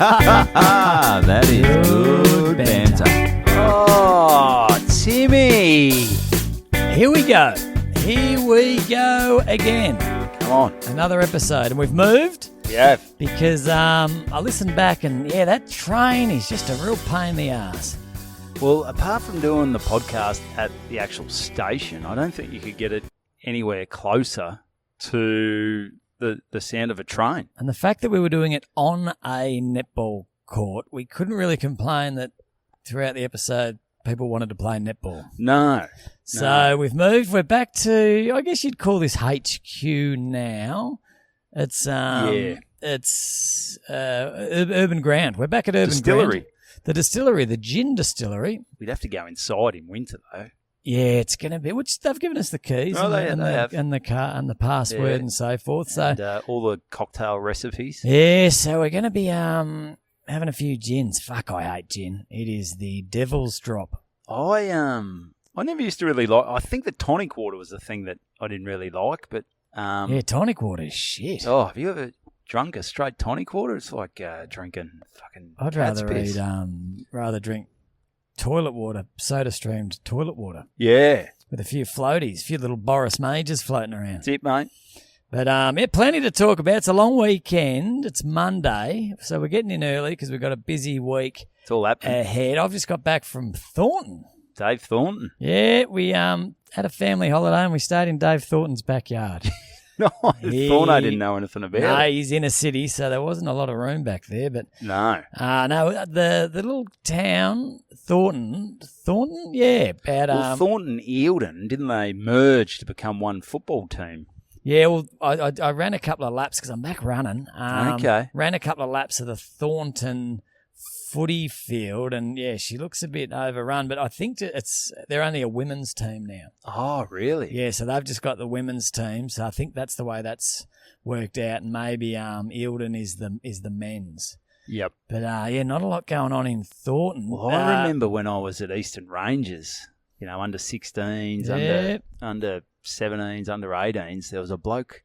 That is good banter. Oh, Timmy. Here we go. Here we go again. Come on. Another episode. And we've moved Yeah. because I listened back and, that train is just a real pain in the ass. Well, apart from doing the podcast at the actual station, I don't think you could get it anywhere closer to the sound of a train. And the fact that we were doing it on a netball court, we couldn't really complain that throughout the episode people wanted to play netball. No. So we've moved. We're back to, I guess you'd call this HQ now. It's Urban Ground. We're back at Urban Distillery. Ground. The distillery, the gin distillery. We'd have to go inside in winter, though. Yeah, it's going to be. Which they've given us the keys Oh, they have. and the car and the password and so forth. So And all the cocktail recipes. yeah, so we're going to be having a few gins. Fuck, I hate gin. It is the devil's drop. I never used to really like. I think the tonic water was the thing that I didn't really like. But Tonic water is shit. oh, have you ever drunk a straight tonic water? It's like drinking fucking. I'd rather drink toilet water, soda streamed toilet water Yeah, with a few floaties, a few little Boris Majors floating around. that's it, mate. But plenty to talk about. It's a long weekend. It's Monday, so we're getting in early because we've got a busy week It's all happening. ahead. I've just got back from Thornton. Dave Thornton. Yeah, we had a family holiday and we stayed in Dave Thornton's backyard. No, Thorno didn't know anything about No, it. he's in a city, so there wasn't a lot of room back there. But No. the little town Thornton, yeah, about Well, Thornton Eildon, didn't they merge to become one football team? yeah. Well, I ran a couple of laps because I'm back running. Okay. Ran a couple of laps of the Thornton footy field, and yeah, she looks a bit overrun. But I think they're only a women's team now. Oh, really? Yeah, so they've just got the women's team. So I think that's the way that's worked out, and maybe Eildon is the men's. Yep. But not a lot going on in Thornton. Well, I remember when I was at Eastern Rangers, under 16s, Yeah. under 17s, under 18s, there was a bloke,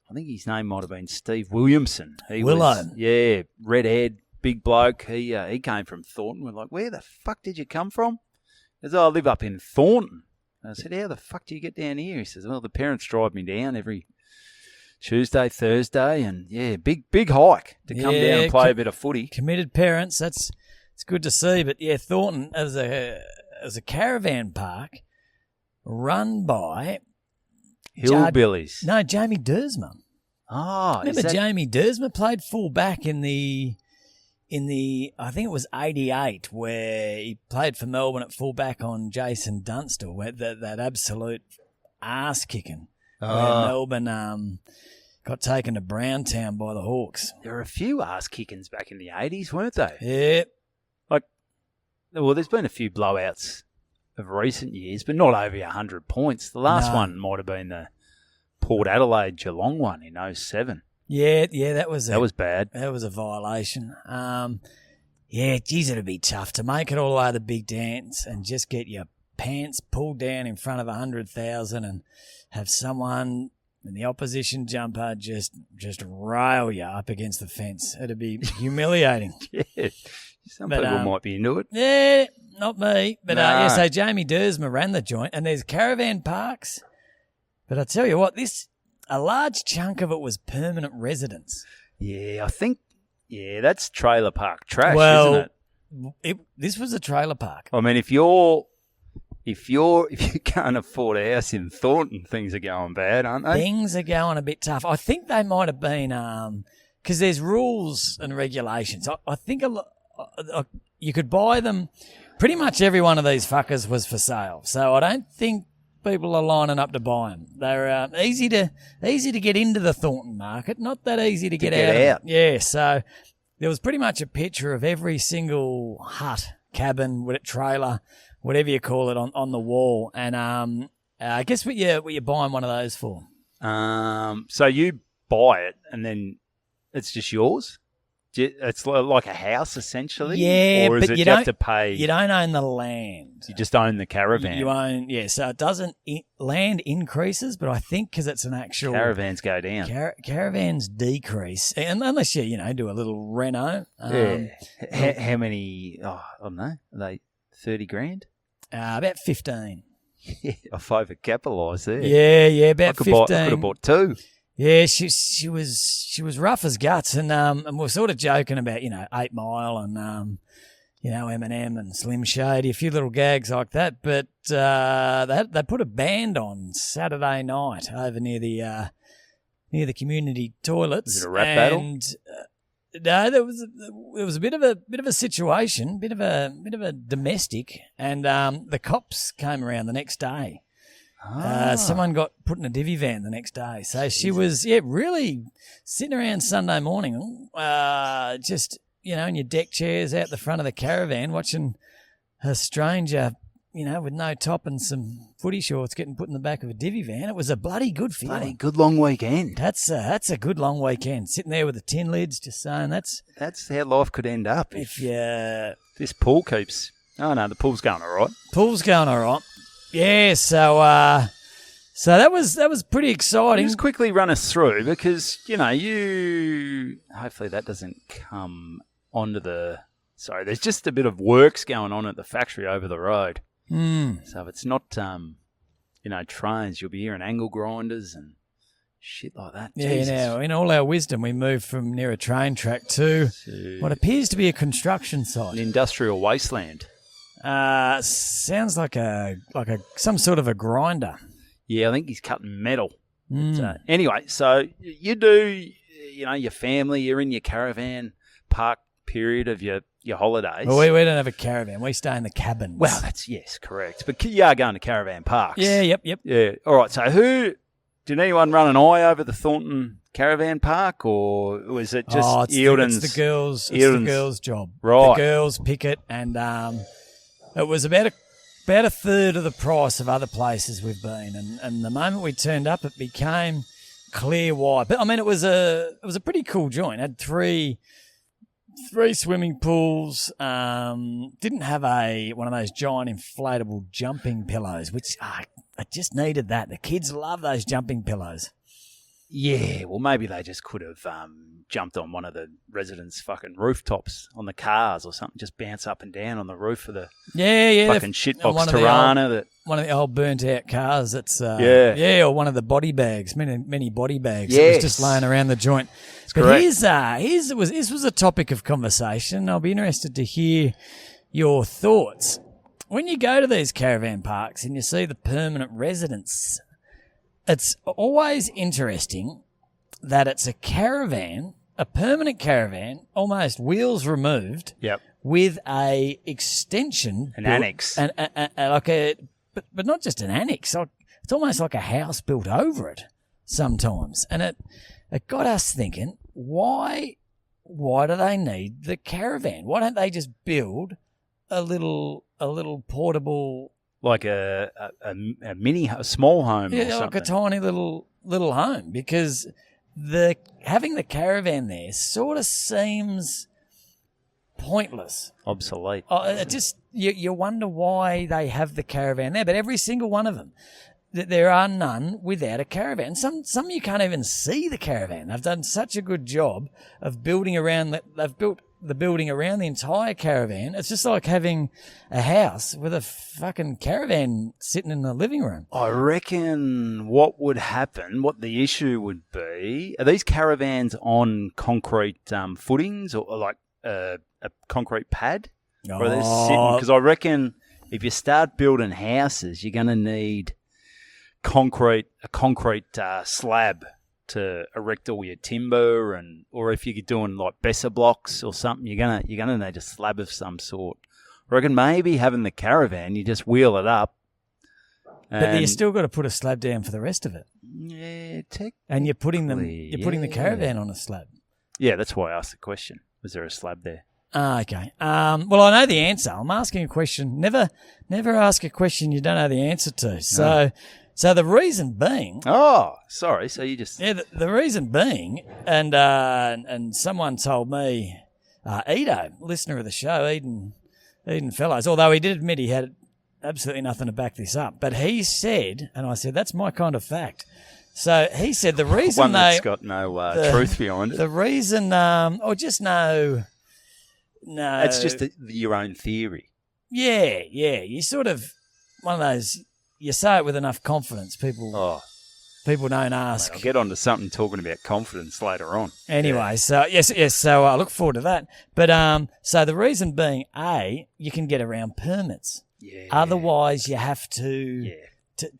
I think his name might have been Steve Williamson. Willow. Yeah, redhead, big bloke. He came from Thornton. We're like, where the fuck did you come from? He says, I live up in Thornton. And I said, how the fuck do you get down here? He says, well, the parents drive me down every Tuesday, Thursday, and yeah, big hike to come down and play a bit of footy. Committed parents, it's good to see. But yeah, Thornton as a caravan park run by Hillbillies. Jamie Dersma. Oh, Remember Jamie Dersma played full back in the I think it was 88 where he played for Melbourne at full back on Jason Dunstall, where that absolute ass kicking. Where Melbourne got taken to Browntown by the Hawks. There were a few ass kickings back in the 80s, weren't they? Yeah. Well, there's been a few blowouts of recent years, but not over 100 points. The last one might have been the Port Adelaide Geelong one in 07. Yeah, that was bad. That was a violation. Geez, it'd be tough to make it all the way to the big dance and just get your pants pulled down in front of 100,000 and have someone in the opposition jumper just rail you up against the fence. It'd be humiliating. Yeah, some people might be into it. Yeah, not me. But No. so Jamie Dersma ran the joint, and there's caravan parks. But I tell you what, a large chunk of it was permanent residents. Yeah, I think, that's trailer park trash, isn't it? This was a trailer park. I mean, if you can't afford a house in Thornton, things are going bad, aren't they? Things are going a bit tough. I think they might have been because there's rules and regulations. I think you could buy them. Pretty much every one of these fuckers was for sale. So I don't think people are lining up to buy them. They're easy to get into the Thornton market, not that easy to get out. Yeah, so there was pretty much a picture of every single hut, cabin, trailer, whatever you call it, on the wall. And I guess what you're buying one of those for? So you buy it and then it's just yours? It's like a house, essentially? Yeah, or is but it you have to pay? You don't own the land. You just own the caravan. You own, so it doesn't, land increases, but I think because it's an actual... Caravans go down. Caravans decrease, and unless you, do a little reno. How many, I don't know, are they 30 grand? About 15. Yeah, I've overcapitalised there. Yeah, about 15. I could have bought 2. Yeah, she was rough as guts, and we're sort of joking about 8 Mile and Eminem and Slim Shady, a few little gags like that. But they put a band on Saturday night over near the community toilets. Was it a rap battle? No, there was a bit of a situation, bit of a domestic, and the cops came around the next day. Someone got put in a divvy van the next day. So she was, really sitting around Sunday morning, just, in your deck chairs out the front of the caravan watching a stranger, with no top and some footy shorts getting put in the back of a divvy van. It was a bloody good feeling. Bloody good long weekend. That's a good long weekend. Sitting there with the tin lids, just saying that's how life could end up if this pool keeps. Oh no, the pool's going all right. Pool's going all right. Yeah, so that was pretty exciting. Just quickly run us through because you hopefully that doesn't come onto the. Sorry, there's just a bit of works going on at the factory over the road. So if it's not trains, you'll be hearing angle grinders and shit like that. Yeah, Jesus. now in all our wisdom, we moved from near a train track to what appears to be a construction site, an industrial wasteland. Sounds like some sort of a grinder. Yeah, I think he's cutting metal. So, anyway, so you do, your family, you're in your caravan park period of your holidays. Well, we don't have a caravan. We stay in the cabins. Well, yes, correct. But you are going to caravan parks. Yeah, yep. Yeah. All right. So did anyone run an eye over the Thornton caravan park, or was it just Eildon's? It's the girls' job. Right. The girls pick it, and it was about a third of the price of other places we've been. And the moment we turned up, it became clear why. But I mean, it was a pretty cool joint. It had three swimming pools. Didn't have one of those giant inflatable jumping pillows, which I just needed that. The kids love those jumping pillows. Yeah, well, maybe they just could have jumped on one of the residents' fucking rooftops on the cars or something, just bounce up and down on the roof of the fucking shitbox Tirana. One of the old burnt-out cars that's, or one of the body bags, many body bags that was just laying around the joint. But this was a topic of conversation. I'll be interested to hear your thoughts. When you go to these caravan parks and you see the permanent residents, it's always interesting that it's a caravan, a permanent caravan, almost wheels removed, with a extension, an annex, but not just an annex. It's almost like a house built over it sometimes, and it got us thinking: why do they need the caravan? Why don't they just build a little portable? Like a small home, or something. Like a tiny little home, because having the caravan there sort of seems pointless, obsolete. It just you wonder why they have the caravan there, but every single one of them, there are none without a caravan. Some you can't even see the caravan. They've done such a good job of building around that. They've built the building around the entire caravan. It's just like having a house with a fucking caravan sitting in the living room. I reckon what would happen, what the issue would be, are these caravans on concrete footings or like a concrete pad? Or are they sitting? Because I reckon if you start building houses, you're going to need a concrete slab to erect all your timber, or if you're doing like Besser blocks or something, you're gonna need a slab of some sort. I reckon maybe having the caravan, you just wheel it up, but you still got to put a slab down for the rest of it. Yeah, technically. And you're putting the caravan on a slab. Yeah, that's why I asked the question. Was there a slab there? Okay. Well, I know the answer. I'm asking a question. Never ask a question you don't know the answer to. So So the reason being, Oh, sorry. So you just the reason being, and someone told me, Edo, listener of the show, Eden Fellows, although he did admit he had absolutely nothing to back this up, but he said, and I said, that's my kind of fact. So he said the reason one that's got no truth behind it. The reason, or just no. It's just your own theory. Yeah. You sort of one of those. You say it with enough confidence, people don't ask. Mate, I'll get on to something talking about confidence later on. Anyway, so yes. So I look forward to that. But so the reason being, you can get around permits. Yeah. Otherwise, you have to. Yeah.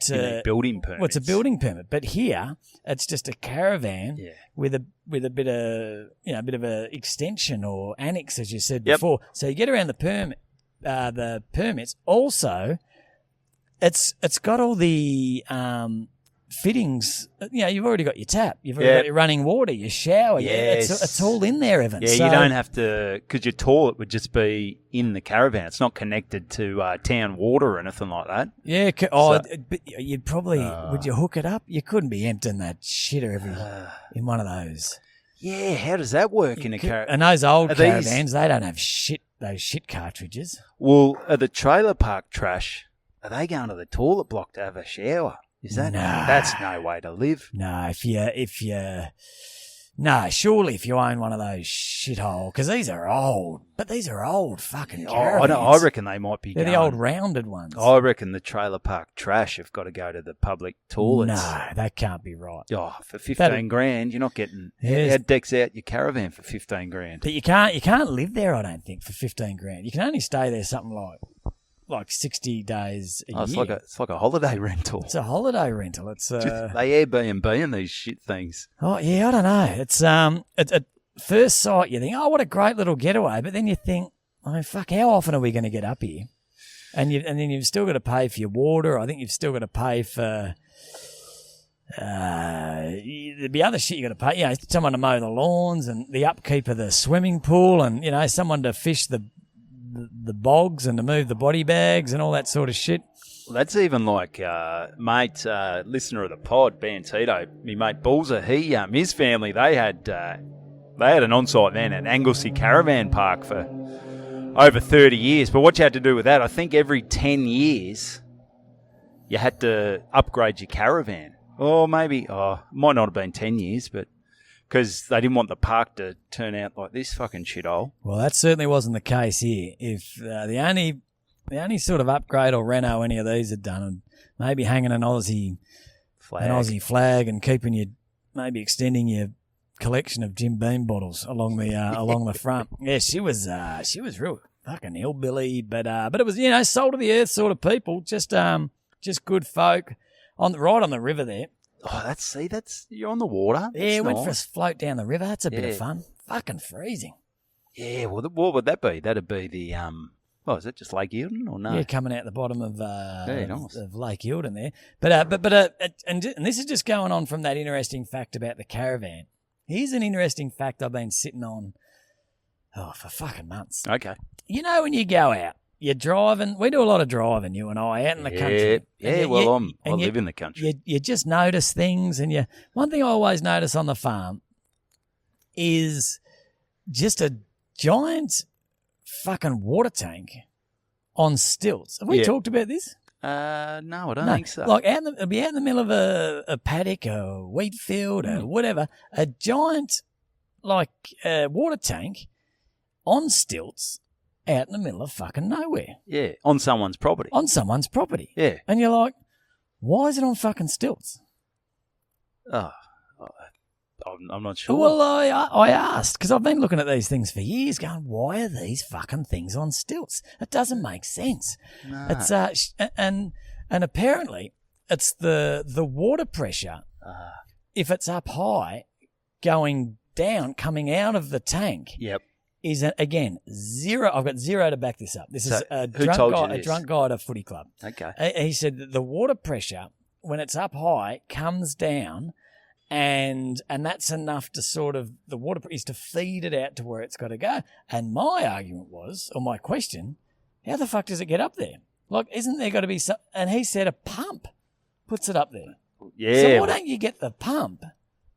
You need building permits. Well, it's a building permit, but here it's just a caravan with a bit of a extension or annex, as you said before. So you get around the permits. Also, it's got all the fittings. You've already got your tap. You've already got your running water, your shower. Yes. It's all in there, Evan. Yeah, so, you don't have to, because your toilet would just be in the caravan. It's not connected to town water or anything like that. Yeah. But you'd probably, would you hook it up? You couldn't be emptying that shitter in one of those. Yeah, how does that work in a caravan? And those old caravans, they don't have those shit cartridges. Well, are the trailer park trash, are they going to the toilet block to have a shower? Is that that's no way to live? No, surely if you own one of those shithole, because these are old fucking caravans. I reckon they might be. They're the old rounded ones. I reckon the trailer park trash have got to go to the public toilets. No, that can't be right. Oh, for 15 grand, you're not getting. How decks out your caravan for 15 grand? But you can't live there, I don't think, for 15 grand. You can only stay there something like 60 days a year. It's like a holiday rental. It's a holiday rental. It's they Airbnb in these shit things. Oh yeah, I don't know. It's at first sight you think, oh, what a great little getaway, but then you think, oh fuck, how often are we going to get up here? And then you've still got to pay for your water. I think you've still got to pay for there'd be other shit you got to pay. Someone to mow the lawns and the upkeep of the swimming pool, and someone to fish the bogs and to move the body bags and all that sort of shit. Well, that's even like listener of the pod, Bantido, me mate Bullser. His family, they had an on-site van at Anglesey Caravan Park for over 30 years. But what you had to do with that, I think every 10 years you had to upgrade your caravan. Or maybe, it might not have been 10 years, but because they didn't want the park to turn out like this fucking shithole. Well, that certainly wasn't the case here. If the only sort of upgrade or reno any of these had done, and maybe hanging an Aussie flag and maybe extending your collection of Jim Beam bottles along the front. Yeah, she was real fucking hillbilly, but it was soul to the earth sort of people, just good folk right on the river there. Oh, that's you're on the water. Yeah, went for a float down the river. That's a bit of fun. Fucking freezing. Yeah, well, what would that be? That'd be the is it just Lake Eildon or no? Yeah, coming out the bottom of nice. of Lake Eildon there. But and this is just going on from that interesting fact about the caravan. Here's an interesting fact I've been sitting on for fucking months. Okay. When you go out, you're driving. We do a lot of driving, you and I, out in the country. Yeah, I live in the country. You just notice things, and one thing I always notice on the farm is just a giant fucking water tank on stilts. Have we talked about this? No, I don't think so. Like it'll be out in the middle of a paddock or wheat field or whatever. A giant water tank on stilts. Out in the middle of fucking nowhere. Yeah, on someone's property. Yeah. And you're like, why is it on fucking stilts? Oh, I'm not sure. Well, I asked, because I've been looking at these things for years going, why are these fucking things on stilts? It doesn't make sense. No. It's and apparently it's the water pressure, if it's up high, going down, coming out of the tank. Yep. Is again zero. I've got zero to back this up. This is a drunk guy at a footy club. Okay. He said that the water pressure when it's up high comes down, and that's enough to sort of the water is to feed it out to where it's got to go. And my argument was, or my question, how the fuck does it get up there? Like, isn't there got to be some? And he said a pump puts it up there. Yeah. So why don't you get the pump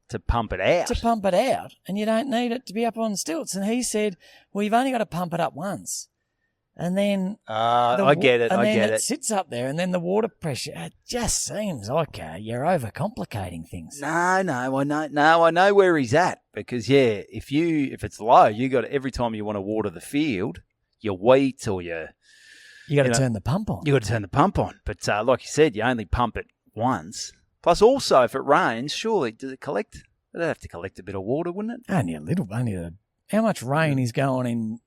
to pump it out. and you don't need it to be up on stilts? And he said, well, you've only got to pump it up once. And then I get it. And I then get it it. sits up there, and then the water pressure. It just seems like you're overcomplicating things. No, I know where he's at because if it's low, you got every time you want to water the field, your wheat or you got to turn the pump on. You got to turn the pump on, but like you said, you only pump it once. Plus, also, if it rains, surely does it collect? It'd have to collect a bit of water, wouldn't it? Only a little. How much rain is going in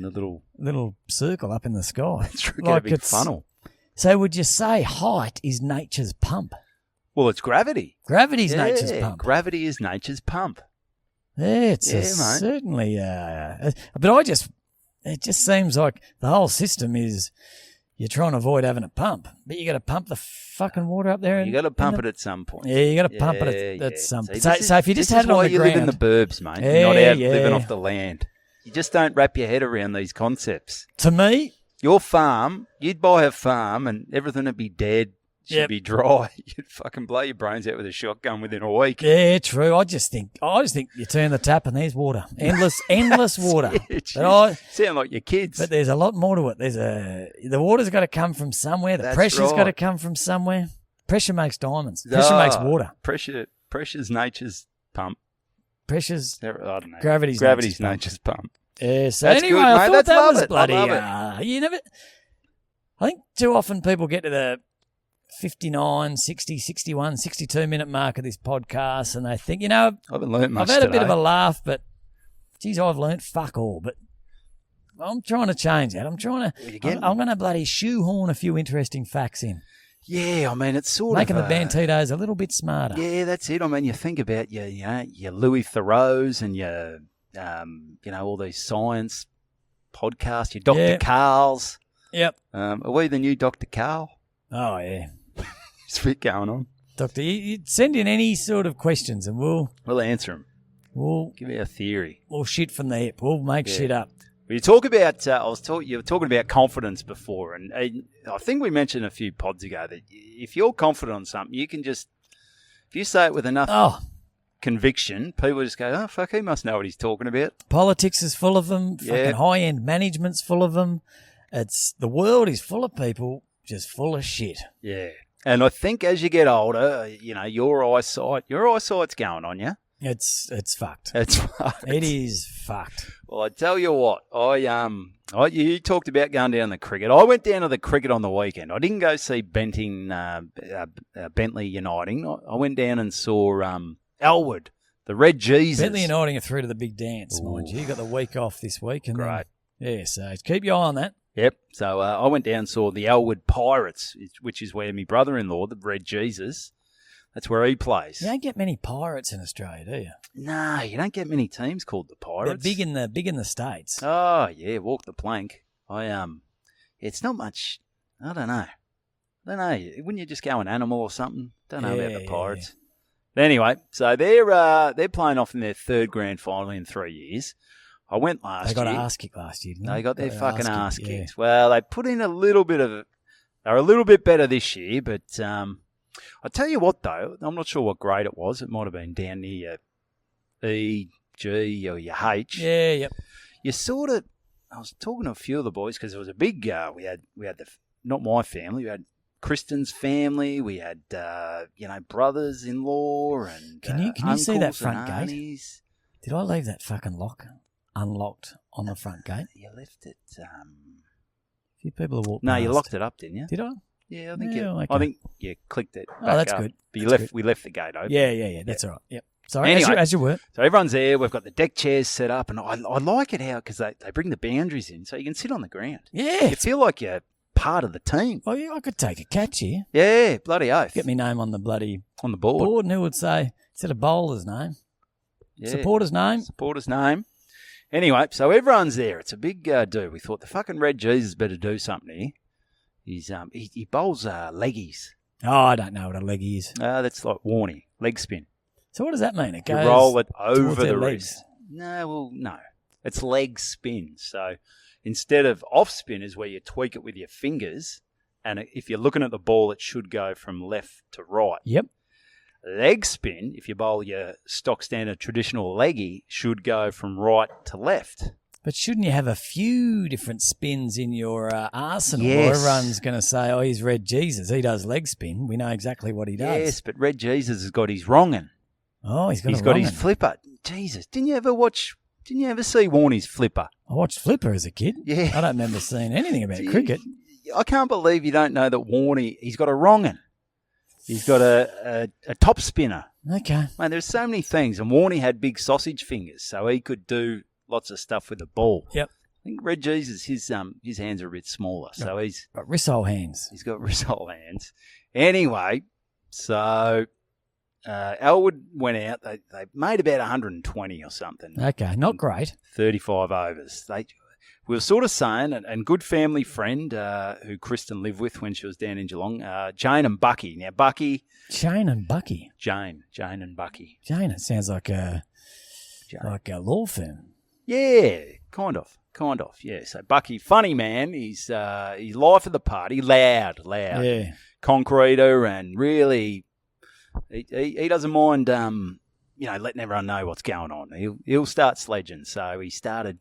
the little circle up in the sky? It's like a big funnel. So would you say height is nature's pump? Well, it's gravity. Gravity's nature's pump. Gravity is nature's pump. Yeah, it's certainly. But it just seems like the whole system is you're trying to avoid having a pump, but you got to pump the fucking water up there. You got to pump it at some point. Yeah, you got to pump it at some point. So if you just had it on the ground, you live in the burbs, mate. Not out living off the land. You just don't wrap your head around these concepts. To me, your farm, you'd buy a farm and everything would be dead. Should be dry. You'd fucking blow your brains out with a shotgun within a week. Yeah, true. I just think you turn the tap and there's water, endless water. Sound like your kids. But there's a lot more to it. The water's got to come from somewhere. The pressure's got to come from somewhere. Pressure makes diamonds. Pressure makes water. Pressure's nature's pump. Pressure's I don't know. Gravity's nature's pump. Yeah. So that's anyway, good, I thought that was it. bloody. I love it. I think too often people get to the 59, 60, 61, 62-minute mark of this podcast and they think, I haven't learnt much I've had a bit of a laugh, but, geez, I've learnt fuck all. But I'm trying to change that. I'm going to bloody shoehorn a few interesting facts in. Yeah, I mean, it's sort making of... Making the Bantidos a little bit smarter. Yeah, that's it. I mean, you think about your Louis Theroux's and your, all these science podcasts, your Dr. Carl's. Yep. Are we the new Dr. Carl? Oh, yeah. There's a bit going on. Doctor, you send in any sort of questions and we'll answer them. We'll give you a theory. We'll shit from the hip. We'll make shit up. You talk about, you were talking about confidence before, and I think we mentioned a few pods ago that if you're confident on something, you can just, if you say it with enough conviction, people just go, oh, fuck, he must know what he's talking about. Politics is full of them. Fucking high-end management's full of them. The world is full of people just full of shit. Yeah. And I think as you get older, your eyesight's going on you. It's fucked. It's fucked. It is fucked. Well, I tell you what, you talked about going down to the cricket. I went down to the cricket on the weekend. I didn't go see Bentley Uniting. I went down and saw Elwood, the Red Jesus. Bentley Uniting are through to the big dance, mind you. You got the week off this week. And great. So keep your eye on that. Yep. So I went down and saw the Elwood Pirates, which is where my brother-in-law, the Red Jesus, that's where he plays. You don't get many Pirates in Australia, do you? No, you don't get many teams called the Pirates. They're big in the States. Oh, yeah, walk the plank. It's not much, I don't know. Wouldn't you just go an animal or something? Don't know about the Pirates. Yeah. But anyway, so they're playing off in their third grand final in 3 years. I went last year. They got an ass kicked last year, didn't they? They got their fucking ass kicked. Yeah. Well, they put in a little bit of... They're a little bit better this year, but I tell you what, though, I'm not sure what grade it was. It might have been down near your E, G, or your H. Yeah, yep. You sort of... I was talking to a few of the boys because it was a big... we had not my family, we had Kristen's family, we had, brothers-in-law and Can you see that front gate? Aunties. Did I leave that fucking lock unlocked on the front gate? You left it. A few people have walked No, past. you locked it up, didn't you? Did I? Yeah, I think okay. I think you clicked it. Oh, that's up. good. But we left the gate open. Yeah. That's all right. Yep. Sorry, anyway, as you were. So everyone's there. We've got the deck chairs set up, and I like it how because they bring the boundaries in, so you can sit on the ground. Yeah, you feel like you're part of the team. Oh yeah, I could take a catch here. Yeah, bloody oath. Get my name on the board, and who would say instead of bowler's name, supporter's name. Anyway, so everyone's there. It's a big do. We thought the fucking Red Jesus better do something here. He bowls leggies. Oh, I don't know what a leggy is. That's like Warnie, leg spin. So what does that mean? It goes you roll it over the legs. No. It's leg spin. So instead of off spin is where you tweak it with your fingers and if you're looking at the ball, it should go from left to right. Yep. Leg spin, if you bowl your stock standard traditional leggy, should go from right to left. But shouldn't you have a few different spins in your arsenal? Yes. Everyone's going to say, oh, he's Red Jesus. He does leg spin. We know exactly what he does. Yes, but Red Jesus has got his wrongin'. Oh, he's got his flipper. Jesus, didn't you ever see Warnie's flipper? I watched Flipper as a kid. Yeah. I don't remember seeing anything about cricket. I can't believe you don't know that Warnie, he's got a wrongin'. He's got a top spinner. Okay. Man, there's so many things. And Warnie had big sausage fingers, so he could do lots of stuff with the ball. Yep. I think Red Jesus, his hands are a bit smaller, so he's got wristhole hands. He's got wristhole hands. Anyway, so Elwood went out. They made about 120 or something. Okay, not great. 35 overs. We were sort of saying, and good family friend who Kristen lived with when she was down in Geelong, Jane and Bucky. Now, Bucky... Jane and Bucky? Jane and Bucky. Jane, it sounds like a law firm. Yeah, kind of, yeah. So, Bucky, funny man. He's life of the party, loud. Yeah. Concreter, and really, he doesn't mind, letting everyone know what's going on. He'll start sledging. So, he started...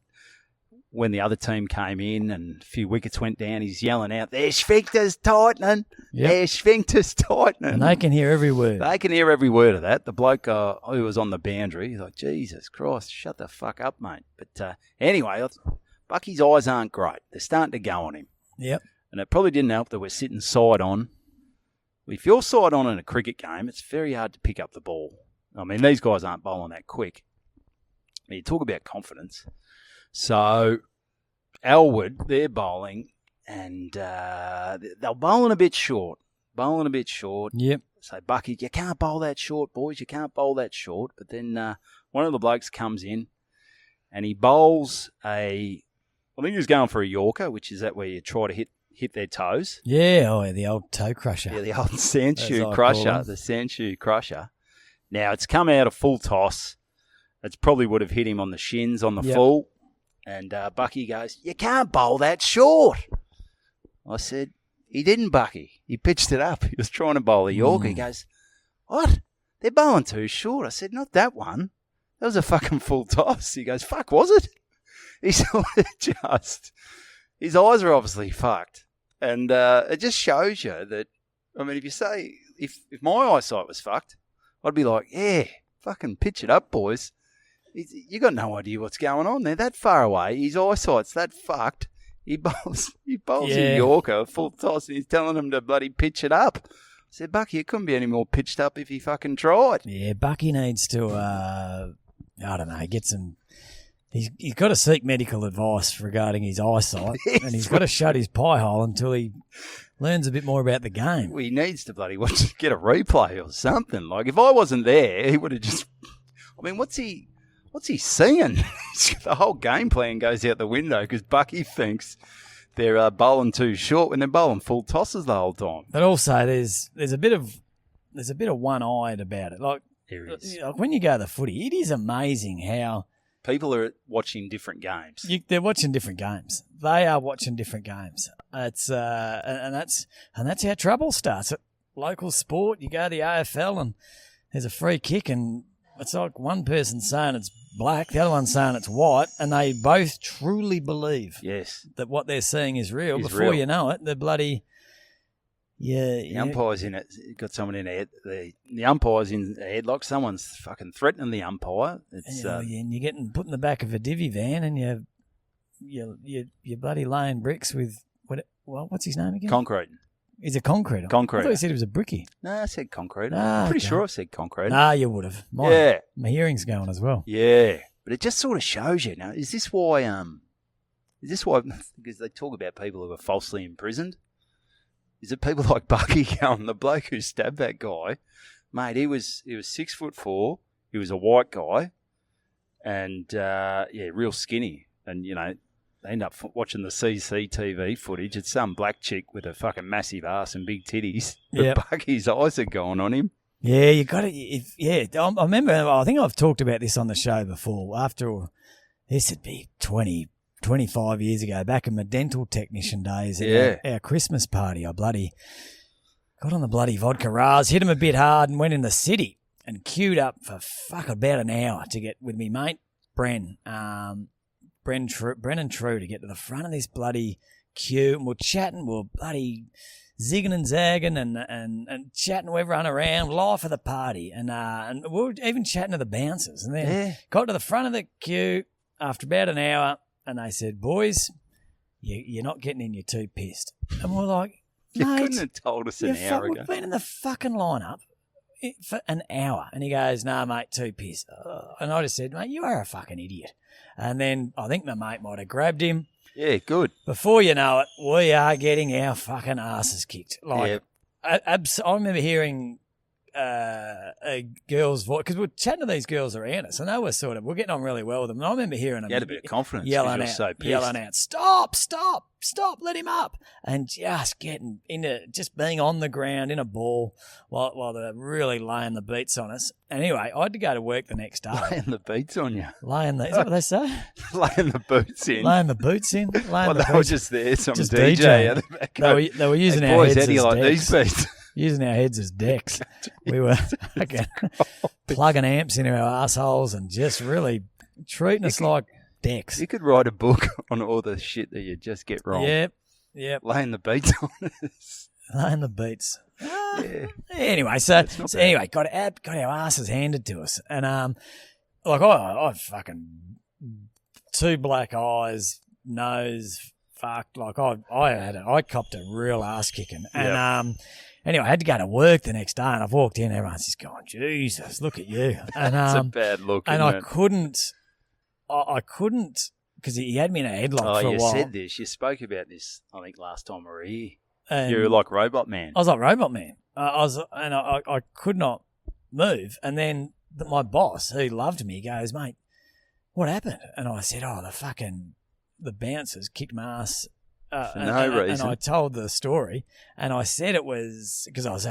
When the other team came in and a few wickets went down, he's yelling out, "Their sphincter's tightening. Yep. Their sphincter's tightening." And they can hear every word. They can hear every word of that. The bloke who was on the boundary, he's like, Jesus Christ, shut the fuck up, mate. But anyway, Bucky's eyes aren't great. They're starting to go on him. Yep. And it probably didn't help that we're sitting side on. If you're side on in a cricket game, it's very hard to pick up the ball. I mean, these guys aren't bowling that quick. I mean, you talk about confidence. So, Elwood, they're bowling, and they're bowling a bit short. Yep. So, Bucky, you can't bowl that short, boys. You can't bowl that short. But then one of the blokes comes in, and he bowls I think he was going for a Yorker, which is that where you try to hit their toes. Yeah, the old toe crusher. Yeah, the old sandshoe crusher, the sandshoe crusher. Now, it's come out a full toss. It's probably would have hit him on the shins on the full. And Bucky goes, "You can't bowl that short." I said, "He didn't, Bucky. He pitched it up. He was trying to bowl a Yorker." He goes, "What? They're bowling too short." I said, "Not that one. That was a fucking full toss." He goes, "Fuck, was it?" He sort of his eyes are obviously fucked. And it just shows you that, I mean, if you say, if my eyesight was fucked, I'd be like, "Yeah, fucking pitch it up, boys." You got no idea what's going on. They're that far away. His eyesight's that fucked. He bowls a Yorker, full toss, and he's telling him to bloody pitch it up. I said, "Bucky, it couldn't be any more pitched up if he fucking tried." Yeah, Bucky needs to, I don't know, get some... He's got to seek medical advice regarding his eyesight, and he's got to shut his pie hole until he learns a bit more about the game. Well, he needs to bloody get a replay or something. Like, if I wasn't there, he would have just... I mean, what's he seeing? The whole game plan goes out the window because Bucky thinks they're bowling too short when they're bowling full tosses the whole time. But also, there's a bit of one-eyed about it. Like when you go to the footy, it is amazing how people are watching different games. They're watching different games. They are watching different games. It's and that's how trouble starts. At local sport, you go to the AFL and there's a free kick and it's like one person saying it's black, the other one saying it's white, and they both truly believe that what they're seeing is real. Before you know it, they're bloody... Yeah, the umpire's in it. Got someone in there. The umpire's in a headlock. Someone's fucking threatening the umpire. It's and you're getting put in the back of a divvy van, and you're bloody laying bricks with what's his name again? Concrete. He's a concreter. Concreter. I thought you said he was a brickie. No, I said concreter. I'm pretty sure I said concreter. Ah, you would have. My hearing's going as well. Yeah, but it just sort of shows you. Now, is this why? Because they talk about people who are falsely imprisoned. Is it people like Bucky going, the bloke who stabbed that guy, mate? He was 6'4". He was a white guy, and real skinny. And they end up watching the CCTV footage. It's some black chick with a fucking massive ass and big titties. But Bucky's eyes are going on him. Yeah, you got it. I remember. I think I've talked about this on the show before. After this would be 20 25 years ago, back in my dental technician days, at our Christmas party, I bloody got on the bloody vodka Ras, hit him a bit hard and went in the city and queued up for about an hour to get with me mate, Bren and True, to get to the front of this bloody queue. And we're chatting, we're bloody zigging and zagging and chatting to everyone around, life of the party. And we were even chatting to the bouncers. And then got to the front of the queue after about an hour, and they said, boys, you're not getting in, you're too pissed. And we're like, you mate, couldn't have told us an hour ago. We've been in the fucking lineup for an hour. And he goes, no, mate, too pissed. And I just said, mate, you are a fucking idiot. And then I think the mate might have grabbed him. Yeah, good. Before you know it, we are getting our fucking asses kicked. Like, I remember hearing a girl's voice, because we're chatting to these girls around us, and they were we're getting on really well with them. And I remember hearing them. You had a bit of confidence. Yelling out, stop, let him up. And just getting into, just being on the ground in a ball while they're really laying the beats on us. And anyway, I had to go to work the next day. Laying the beats on you. Is that what they say? Laying the boots in. Laying the boots in. They were just there, some just DJ. At the back. They were using hey, our boys, heads how do you as like decks. these beats? Using our heads as decks. We were plugging amps into our assholes and just really treating us like decks. You could write a book on all the shit that you just get wrong. Yep. Laying the beats on us. Laying the beats. Anyway, so anyway, got our asses handed to us. And I fucking 2 black eyes, nose, fucked. Like I copped a real ass kicking. And anyway, I had to go to work the next day, and I've walked in, everyone's just going, Jesus, look at you. And it's a bad look, and isn't I couldn't, because he had me in a headlock for a while. You said this. You spoke about this, I think, last time we were here. You were like Robot Man. I was like Robot Man. I could not move. And then my boss, who loved me, goes, mate, what happened? And I said, the bouncers kicked my ass. For no reason. And I told the story, and I said it was because I was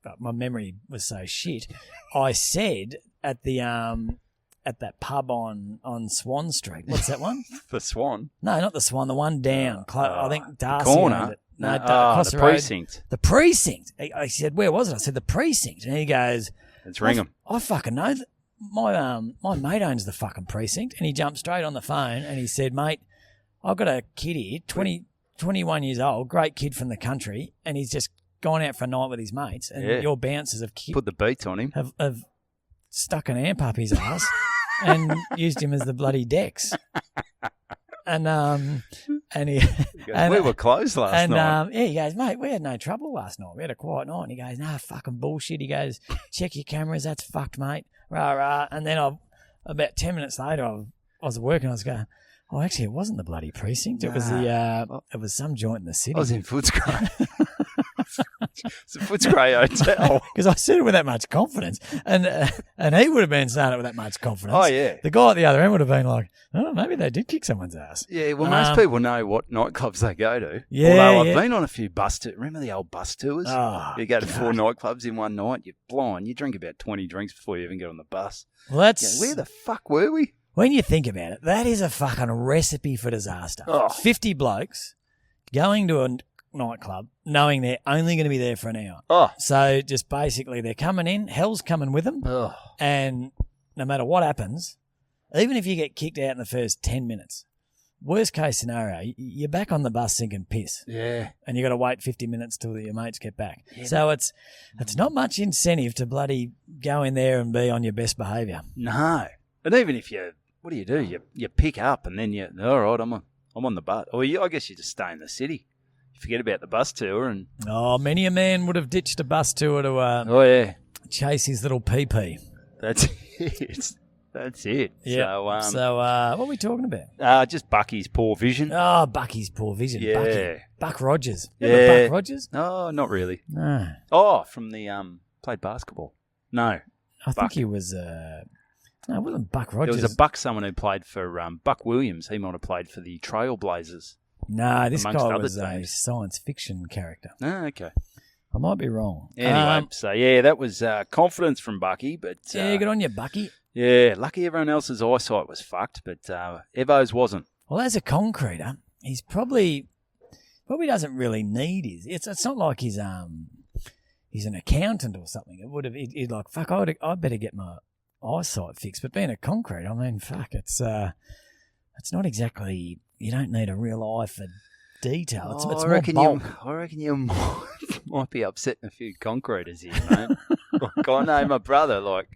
but my memory was so shit. I said at that pub on Swan Street. What's that one? The Swan? No, not the Swan. The one down. I think Darcy. The corner. owned it. No, the Precinct. The Precinct. I said, where was it? I said, the Precinct. And he goes, it's Ringham. I fucking know. My mate owns the fucking Precinct. And he jumped straight on the phone and he said, mate, I've got a kid here, 21 years old, great kid from the country, and he's just gone out for a night with his mates. And your bouncers have put the beats on him. Have stuck an amp up his ass and used him as the bloody decks. And he goes, we were closed last night. He goes, mate, we had no trouble last night. We had a quiet night. And he goes, nah, fucking bullshit. He goes, check your cameras. That's fucked, mate. Rah, rah. And then about 10 minutes later, I was working. I was going, oh, actually, it wasn't the bloody Precinct. It was it was some joint in the city. I was in Footscray. It's a Footscray hotel. Because I said it with that much confidence, and he would have been saying it with that much confidence. Oh yeah. The guy at the other end would have been like, oh, maybe they did kick someone's ass. Yeah. Well, most people know what nightclubs they go to. Yeah. Although I've been on a few bus tours. Remember the old bus tours? Oh, you go to 4 nightclubs in one night. You're blind. You drink about 20 drinks before you even get on the bus. Well, where the fuck were we? When you think about it, that is a fucking recipe for disaster. Oh. 50 blokes going to a nightclub knowing they're only going to be there for an hour. Oh. So just basically they're coming in, hell's coming with them, and no matter what happens, even if you get kicked out in the first 10 minutes, worst case scenario, you're back on the bus sinking piss. Yeah. And you got to wait 50 minutes till your mates get back. Yeah. So it's not much incentive to bloody go in there and be on your best behaviour. No. And even if what do? You pick up and then all right, I'm on the bus. Or I guess you just stay in the city. You forget about the bus tour and... Oh, many a man would have ditched a bus tour to chase his little pee-pee. That's it. That's it. Yeah. So what are we talking about? Just Bucky's poor vision. Oh, Bucky's poor vision. Yeah. Bucky. Buck Rogers. Remember Buck Rogers? No, not really. No. Oh, from the played basketball. No. I think he was... No, it wasn't Buck Rogers. There was a Buck, someone who played for Buck Williams. He might have played for the Trailblazers. No, this guy was a science fiction character. Oh, okay. I might be wrong. Anyway, that was confidence from Bucky. But yeah, good on you, Bucky. Yeah, lucky everyone else's eyesight was fucked, but Evo's wasn't. Well, as a concreter, he's probably doesn't really need his. It's not like he's an accountant or something. It would have he'd like fuck. I'd better get my eyesight fixed. But being a concreter, I mean, fuck, it's not exactly. You don't need a real eye for detail. It's I more reckon bulk. I reckon you might be upsetting a few concreters here, mate. Like, I know my brother. Like,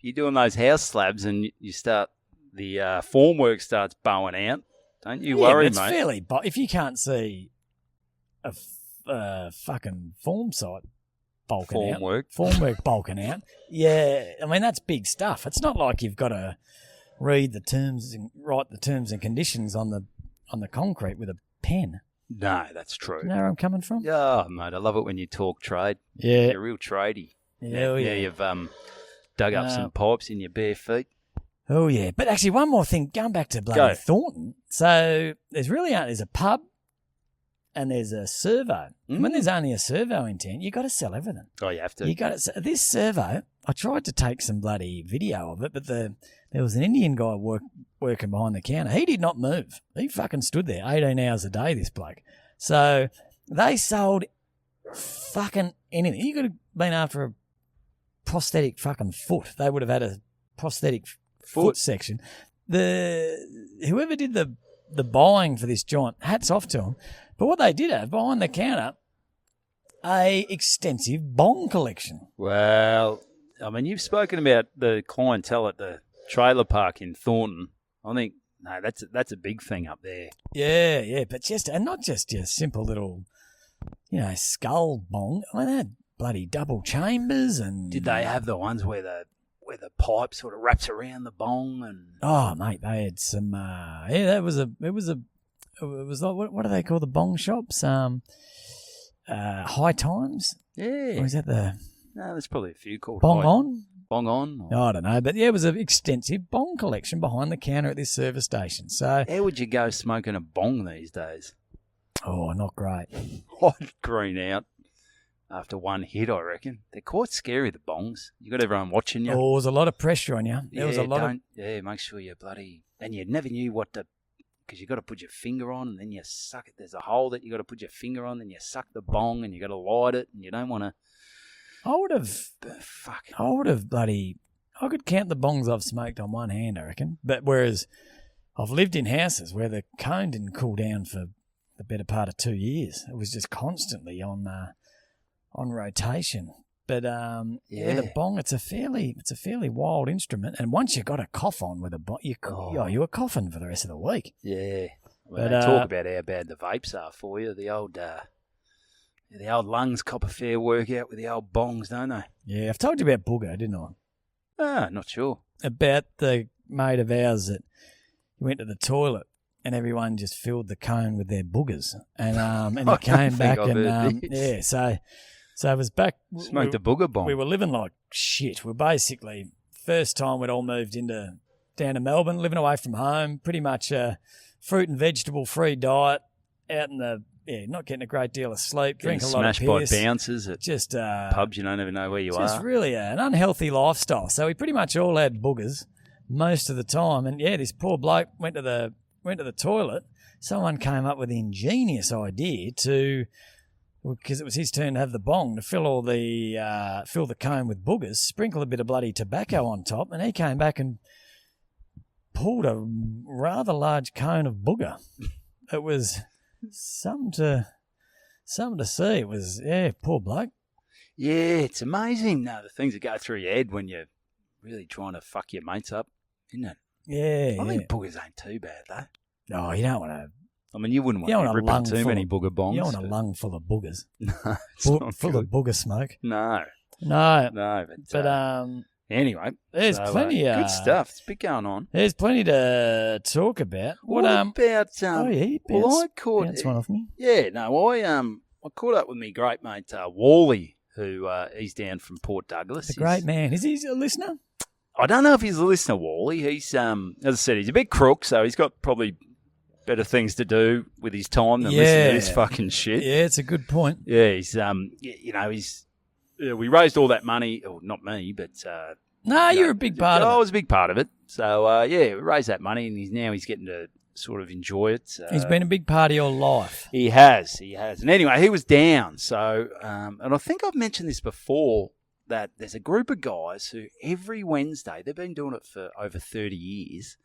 you're doing those house slabs and you start the formwork starts bowing out. Don't you worry, it's mate. Fairly, but if you can't see a fucking form site bulking out, formwork bulking out, yeah, I mean that's big stuff. It's not like you've got to read the terms and write the terms and conditions on the concrete with a pen. No, that's true. You know where I'm coming from? Yeah, mate, I love it when you talk trade. Yeah, You're a real tradie. Yeah. You've dug up some pipes in your bare feet. Oh, yeah. But actually, one more thing, going back to bloody Thornton. So there's a pub and there's a servo. Mm. When there's only a servo in town, you got to sell everything. Oh, you have to. This servo, I tried to take some bloody video of it, but there was an Indian guy working behind the counter. He did not move. He fucking stood there 18 hours a day, this bloke. So they sold fucking anything. You could have been after a prosthetic fucking foot. They would have had a prosthetic foot section. Whoever did the buying for this joint, hats off to them. But what they did have behind the counter, a extensive Bong collection. Well, I mean, you've spoken about the clientele at the trailer park in Thornton. I think that's a big thing up there. Yeah, but not just your simple little, skull Bong. I mean, they had bloody double chambers and. Did they have the ones where the pipe sort of wraps around the bong and? Oh, mate, they had some. It was like, what do they call the bong shops? High Times. Yeah. Or is that the? No, there's probably a few called Bong On. Bong On. I don't know, but yeah, it was an extensive bong collection behind the counter at this service station. So how would you go smoking a bong these days? Oh, not great. I'd green out after one hit, I reckon. They're quite scary, the bongs. You got everyone watching you. Oh, there's a lot of pressure on you. There was a lot Yeah, make sure you're bloody. And you never knew what to. Because you got to put your finger on and then you suck it. There's a hole that you got to put your finger on, then you suck the bong and you got to light it and you don't want to. I could count the bongs I've smoked on one hand, I reckon. But whereas I've lived in houses where the cone didn't cool down for the better part of 2 years. It was just constantly on rotation. But the bong, it's a fairly wild instrument. And once you got a cough on with a bong, you were coughing for the rest of the week. Yeah. Well, they talk about how bad the vapes are for you. The old lungs cop a fair workout with the old bongs, don't they? Yeah, I've told you about Booger, didn't I? Not sure. About the mate of ours that went to the toilet and everyone just filled the cone with their boogers. And he came back and, so it was back. Smoked a booger bomb. We were living like shit. We're basically, first time we'd all moved down to Melbourne, living away from home, pretty much a fruit and vegetable free diet, out in the, not getting a great deal of sleep, drink a lot of piss. Smashed by bouncers at just pubs you don't even know where you are. Just really an unhealthy lifestyle. So we pretty much all had boogers most of the time. And this poor bloke went to the toilet. Someone came up with the ingenious idea because it was his turn to have the bong, to fill the cone with boogers, sprinkle a bit of bloody tobacco on top, and he came back and pulled a rather large cone of booger. It was something to see. It was, poor bloke. Yeah, it's amazing the things that go through your head when you're really trying to fuck your mates up, isn't it? Yeah. I think boogers ain't too bad, though. No, you don't want to. I mean, you wouldn't want to rip too many booger bongs. You don't want a lung full of boogers. No, full of booger smoke. No. But anyway, there's plenty of good stuff. It's been going on. There's plenty to talk about. What about? Bounce one off me. Yeah, no, I caught up with me great mate Wallie, who he's down from Port Douglas. A great man. Is he a listener? I don't know if he's a listener, Wallie. He's as I said, he's a bit crook, so he's got probably better things to do with his time than listen to this fucking shit. Yeah, it's a good point. Yeah, he's we raised all that money, or not me, but you're a big part of it. I was a big part of it. So we raised that money, and he's getting to sort of enjoy it. He's been a big part of your life. He has. And anyway, he was down. So, and I think I've mentioned this before, that there's a group of guys who every Wednesday, they've been doing it for over 30 years,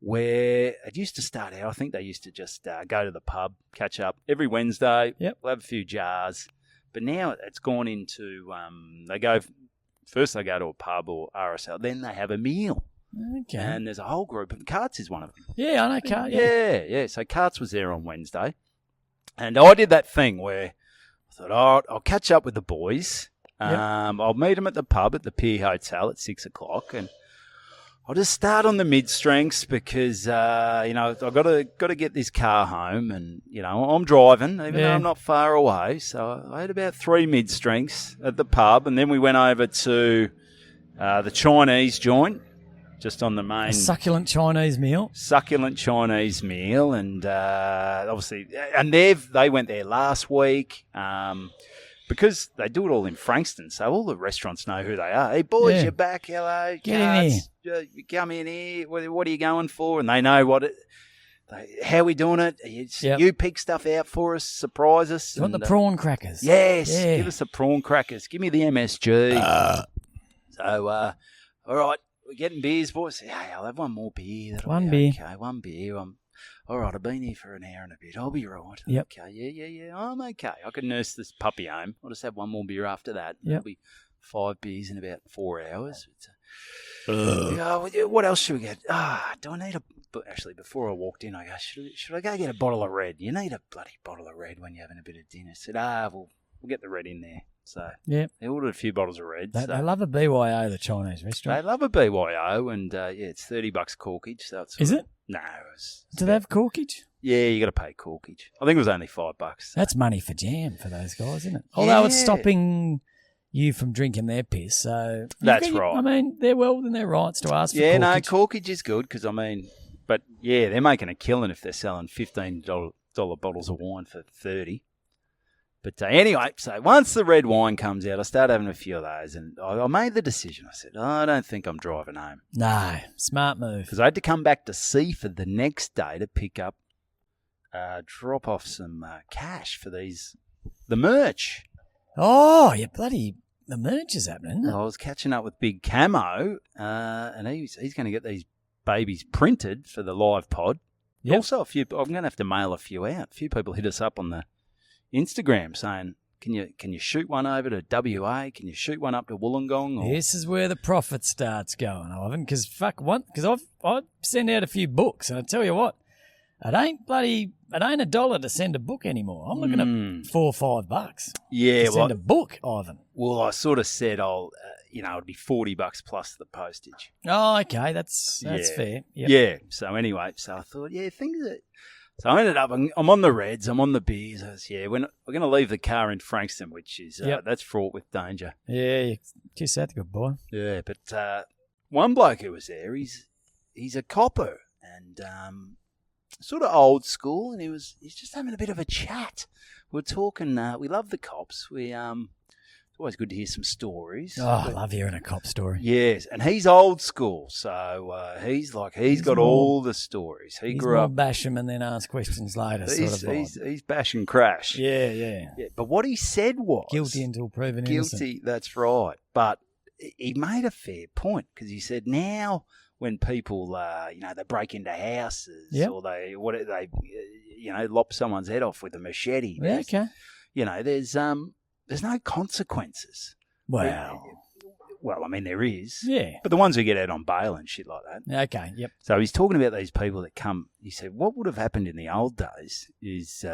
where it used to start out, I think they used to just go to the pub, catch up every Wednesday, Yep. we'll have a few jars. But now it's gone into, they go to a pub or RSL, then they have a meal. Okay. And there's a whole group of Carts is one of them. Yeah, I know Cart. Yeah. So Carts was there on Wednesday. And I did that thing where I thought, all right, I'll catch up with the boys. Yep. I'll meet them at the pub at the Pier Hotel at 6 o'clock. And I'll just start on the mid-strengths because, I've got to get this car home. And, I'm driving, even though I'm not far away. So I had about 3 mid-strengths at the pub. And then we went over to the Chinese joint. Just on the main... A succulent Chinese meal. And obviously... And they went there last week because they do it all in Frankston, so all the restaurants know who they are. Hey, boys, you're back. Hello. Get in here. Come in here. What are you going for? And they know how we doing it. You pick stuff out for us, surprise us. You want the prawn crackers? Yes. Yeah. Give us the prawn crackers. Give me the MSG. All right. We're getting beers, boys. Hey, I'll have one more beer. One beer. Okay, one beer. All right, I've been here for an hour and a bit. I'll be right. Yep. Okay, yeah. I'm okay. I can nurse this puppy home. I'll just have one more beer after that. Yep. It'll be 5 beers in about 4 hours. What else should we get? Do I need But actually, before I walked in, I go, should I go get a bottle of red? You need a bloody bottle of red when you're having a bit of dinner. I said, we'll get the red in there. So they ordered a few bottles of red. They love a BYO, the Chinese restaurant. They love a BYO, and it's $30 corkage. So Is it? No. Do they have corkage? Yeah, you got to pay corkage. I think it was only $5. So. That's money for jam for those guys, isn't it? Although it's stopping you from drinking their piss, so that's right. I mean, they're well within their rights to ask for corkage. Yeah, no, corkage is good because but yeah, they're making a killing if they're selling $15 bottles of wine for $30. But anyway, so once the red wine comes out, I started having a few of those, and I made the decision. I said, I don't think I'm driving home. No, smart move. Because I had to come back to Seaford the next day to pick up, drop off some cash for the merch. Oh, the merch is happening. I was catching up with Big Camo, and he's going to get these babies printed for the live pod. Yep. Also, I'm going to have to mail a few out. A few people hit us up on the Instagram saying, can you shoot one over to WA? Can you shoot one up to Wollongong? This is where the profit starts going, Ivan, because I send out a few books, and I tell you what, it ain't $1 to send a book anymore. I'm looking at $4 or $5. Yeah, to send a book, Ivan. Well, I sort of said it'd be $40 plus the postage. Oh, okay, that's fair. Yep. Yeah. So anyway, I thought, things that. So I ended up, I'm on the reds, I'm on the beers. We're going to leave the car in Frankston, which is, that's fraught with danger. Yeah, just that good boy. Yeah, but one bloke who was there, he's a copper and sort of old school, and he's just having a bit of a chat. We're talking, we love the cops. It's always good to hear some stories. Oh, I love hearing a cop story. Yes, and he's old school, so he's got all the stories. He grew up. Bash him and then ask questions later. He's bash and crash. Yeah. But what he said was guilty until proven innocent. Guilty, that's right. But he made a fair point because he said now when people, they break into houses or they lop someone's head off with a machete. Yeah, okay. There's no consequences. Wow. Well, I mean, there is. Yeah. But the ones who get out on bail and shit like that. Okay, yep. So he's talking about these people that come. He said, what would have happened in the old days is,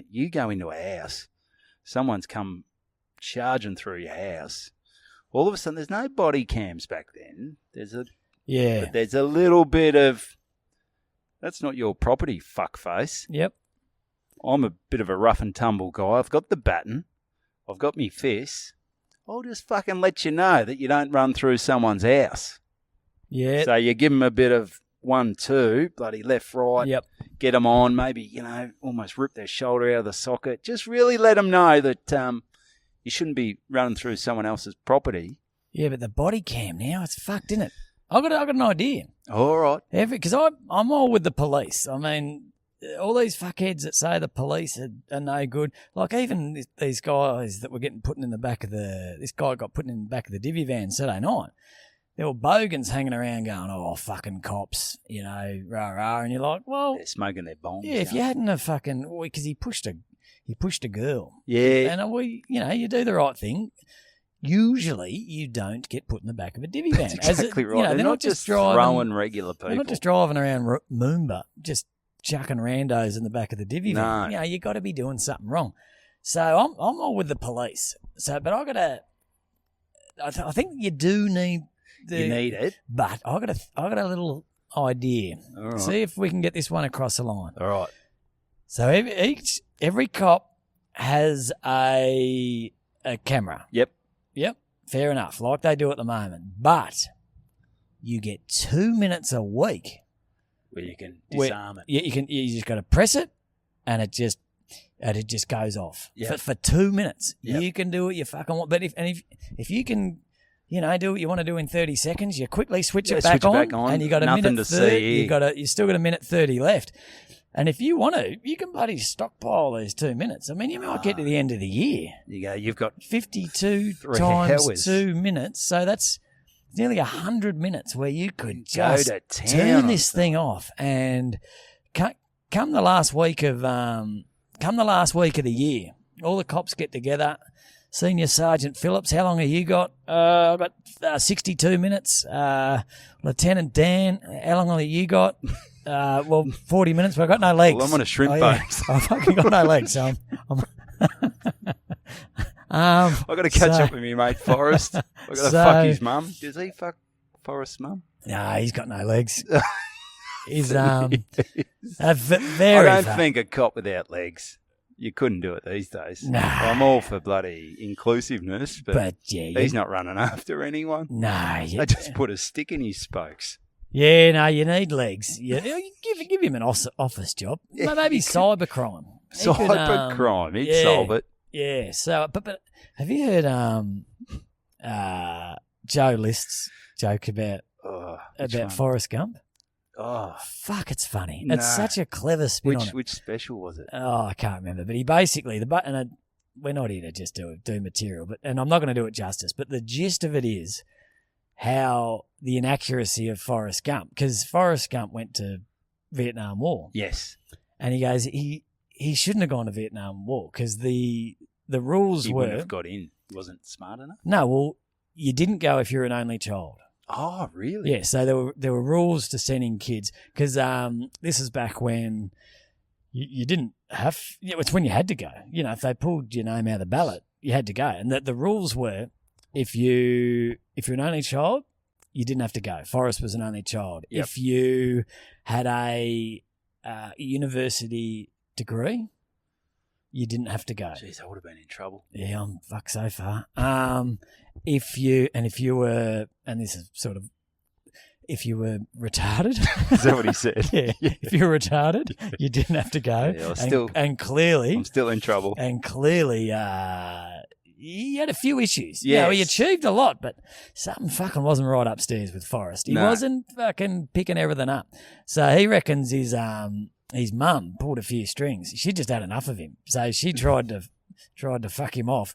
you go into a house, someone's come charging through your house. All of a sudden, there's no body cams back then. There's a little bit of, that's not your property, fuckface. Yep. I'm a bit of a rough and tumble guy. I've got the baton. I've got me fists. I'll just fucking let you know that you don't run through someone's house. Yeah. So you give them a bit of 1, 2, bloody left, right. Yep. Get them on, maybe, almost rip their shoulder out of the socket. Just really let them know that you shouldn't be running through someone else's property. Yeah, but the body cam now, it's fucked, isn't it? I got an idea. All right. Because I'm all with the police. I mean, all these fuckheads that say the police are no good. Like even these guys that were getting put in the back of this guy got put in the back of the divvy van Saturday night. There were bogans hanging around going, "Oh, fucking cops," rah rah, and you're like, "Well, they're smoking their bongs." Yeah, if you hadn't have fucking, because he pushed a girl. Yeah, and you do the right thing. Usually, you don't get put in the back of a divvy van. That's exactly right. They're not just driving, throwing regular people. They're not just driving around Moomba, just chucking randos in the back of the divvy van. You got to be doing something wrong. So I'm all with the police. So, but I think you do need. You need it, but I got a little idea. All right. See if we can get this one across the line. All right. So every cop has a camera. Yep. Fair enough, like they do at the moment. But you get 2 minutes a week where you can disarm it. Yeah, you just got to press it, and it just goes off for 2 minutes. Yep. You can do what you fucking want. But if you can. Do what you want to do in 30 seconds. You quickly switch it back on, and you got a Nothing minute to 30. see. You still got a minute 30 left. And if you want to, you can bloody stockpile these 2 minutes. I mean, you might get to the end of the year. You've got 52 3 times hours. 2 minutes, so that's nearly 100 minutes where you could just go to turn this thing off. And come the last week of the year, all the cops get together. Senior Sergeant Phillips, how long have you got? I've got 62 minutes. Lieutenant Dan, how long have you got? 40 minutes, but I've got no legs. Well, I'm on a shrimp boat. I've fucking got no legs, so I've got to catch up with me, mate, Forrest. I've got to fuck his mum. Does he fuck Forrest's mum? No, he's got no legs. He's very I don't fat. think a cop without legs. You couldn't do it these days. No. I'm all for bloody inclusiveness, but yeah, he's not running after anyone. No, They just put a stick in his spokes. Yeah, no, you need legs. You give him an office job. Maybe cybercrime. Cybercrime, he'd solve it. Yeah. So, but have you heard Joe List's joke about Forrest Gump? Oh, fuck! It's funny. No. It's such a clever spin on it. Which special was it? Oh, I can't remember. But he basically we're not here to just do material, and I'm not going to do it justice. But the gist of it is how the inaccuracy of Forrest Gump, because Forrest Gump went to Vietnam War. Yes, and he goes he shouldn't have gone to Vietnam War because the rules he were wouldn't have got in. He wasn't smart enough. No, well, you didn't go if you're an only child. Oh, really? Yeah, so there were rules to sending kids because this is back when you didn't have. It's when you had to go. If they pulled your name out of the ballot, you had to go, and the rules were if you're an only child, you didn't have to go. Forrest was an only child. Yep. If you had a university degree, you didn't have to go. Jeez, I would have been in trouble. Yeah, I'm fucked so far. If you were, and this is sort of, if you were retarded. Is that what he said? Yeah. If you were retarded, you didn't have to go. Yeah, and clearly, I'm still in trouble. And clearly, he had a few issues. Yes. He achieved a lot, but something fucking wasn't right upstairs with Forrest. He wasn't fucking picking everything up. So he reckons his mum pulled a few strings. She just had enough of him. So she tried to fuck him off,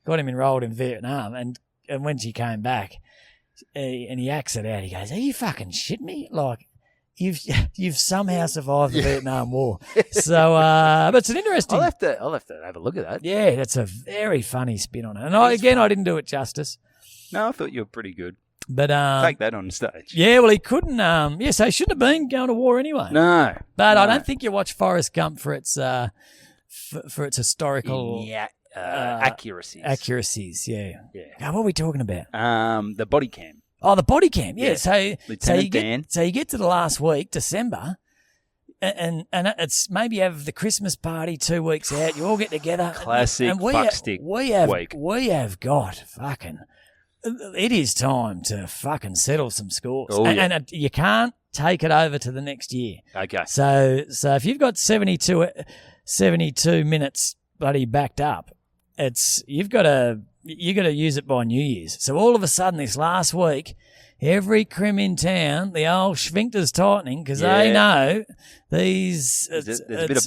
got him enrolled in Vietnam, and when she came back, and he acts it out, he goes, "Are you fucking shitting me? Like, you've somehow survived the Vietnam War." So, but it's an interesting. I'll have to have a look at that. Yeah, that's a very funny spin on it. And I didn't do it justice. No, I thought you were pretty good. But take that on stage. Yeah, well, he couldn't. So he shouldn't have been going to war anyway. No, but I don't think you watch Forrest Gump for its historical. Yeah. Accuracies. Accuracies, yeah. Now, what are we talking about? The body cam. Oh, the body cam, yeah. So Lieutenant Dan. So you get to the last week, December, and it's maybe you have the Christmas party 2 weeks out. You all get together. Classic fuckstick week. We have got fucking. It is time to fucking settle some scores, and you can't take it over to the next year. Okay. So if you've got 72 minutes bloody backed up. You've got to you got to use it by New Year's. So all of a sudden, this last week, every crim in town, the old sphincter's tightening because they know these. There's a bit of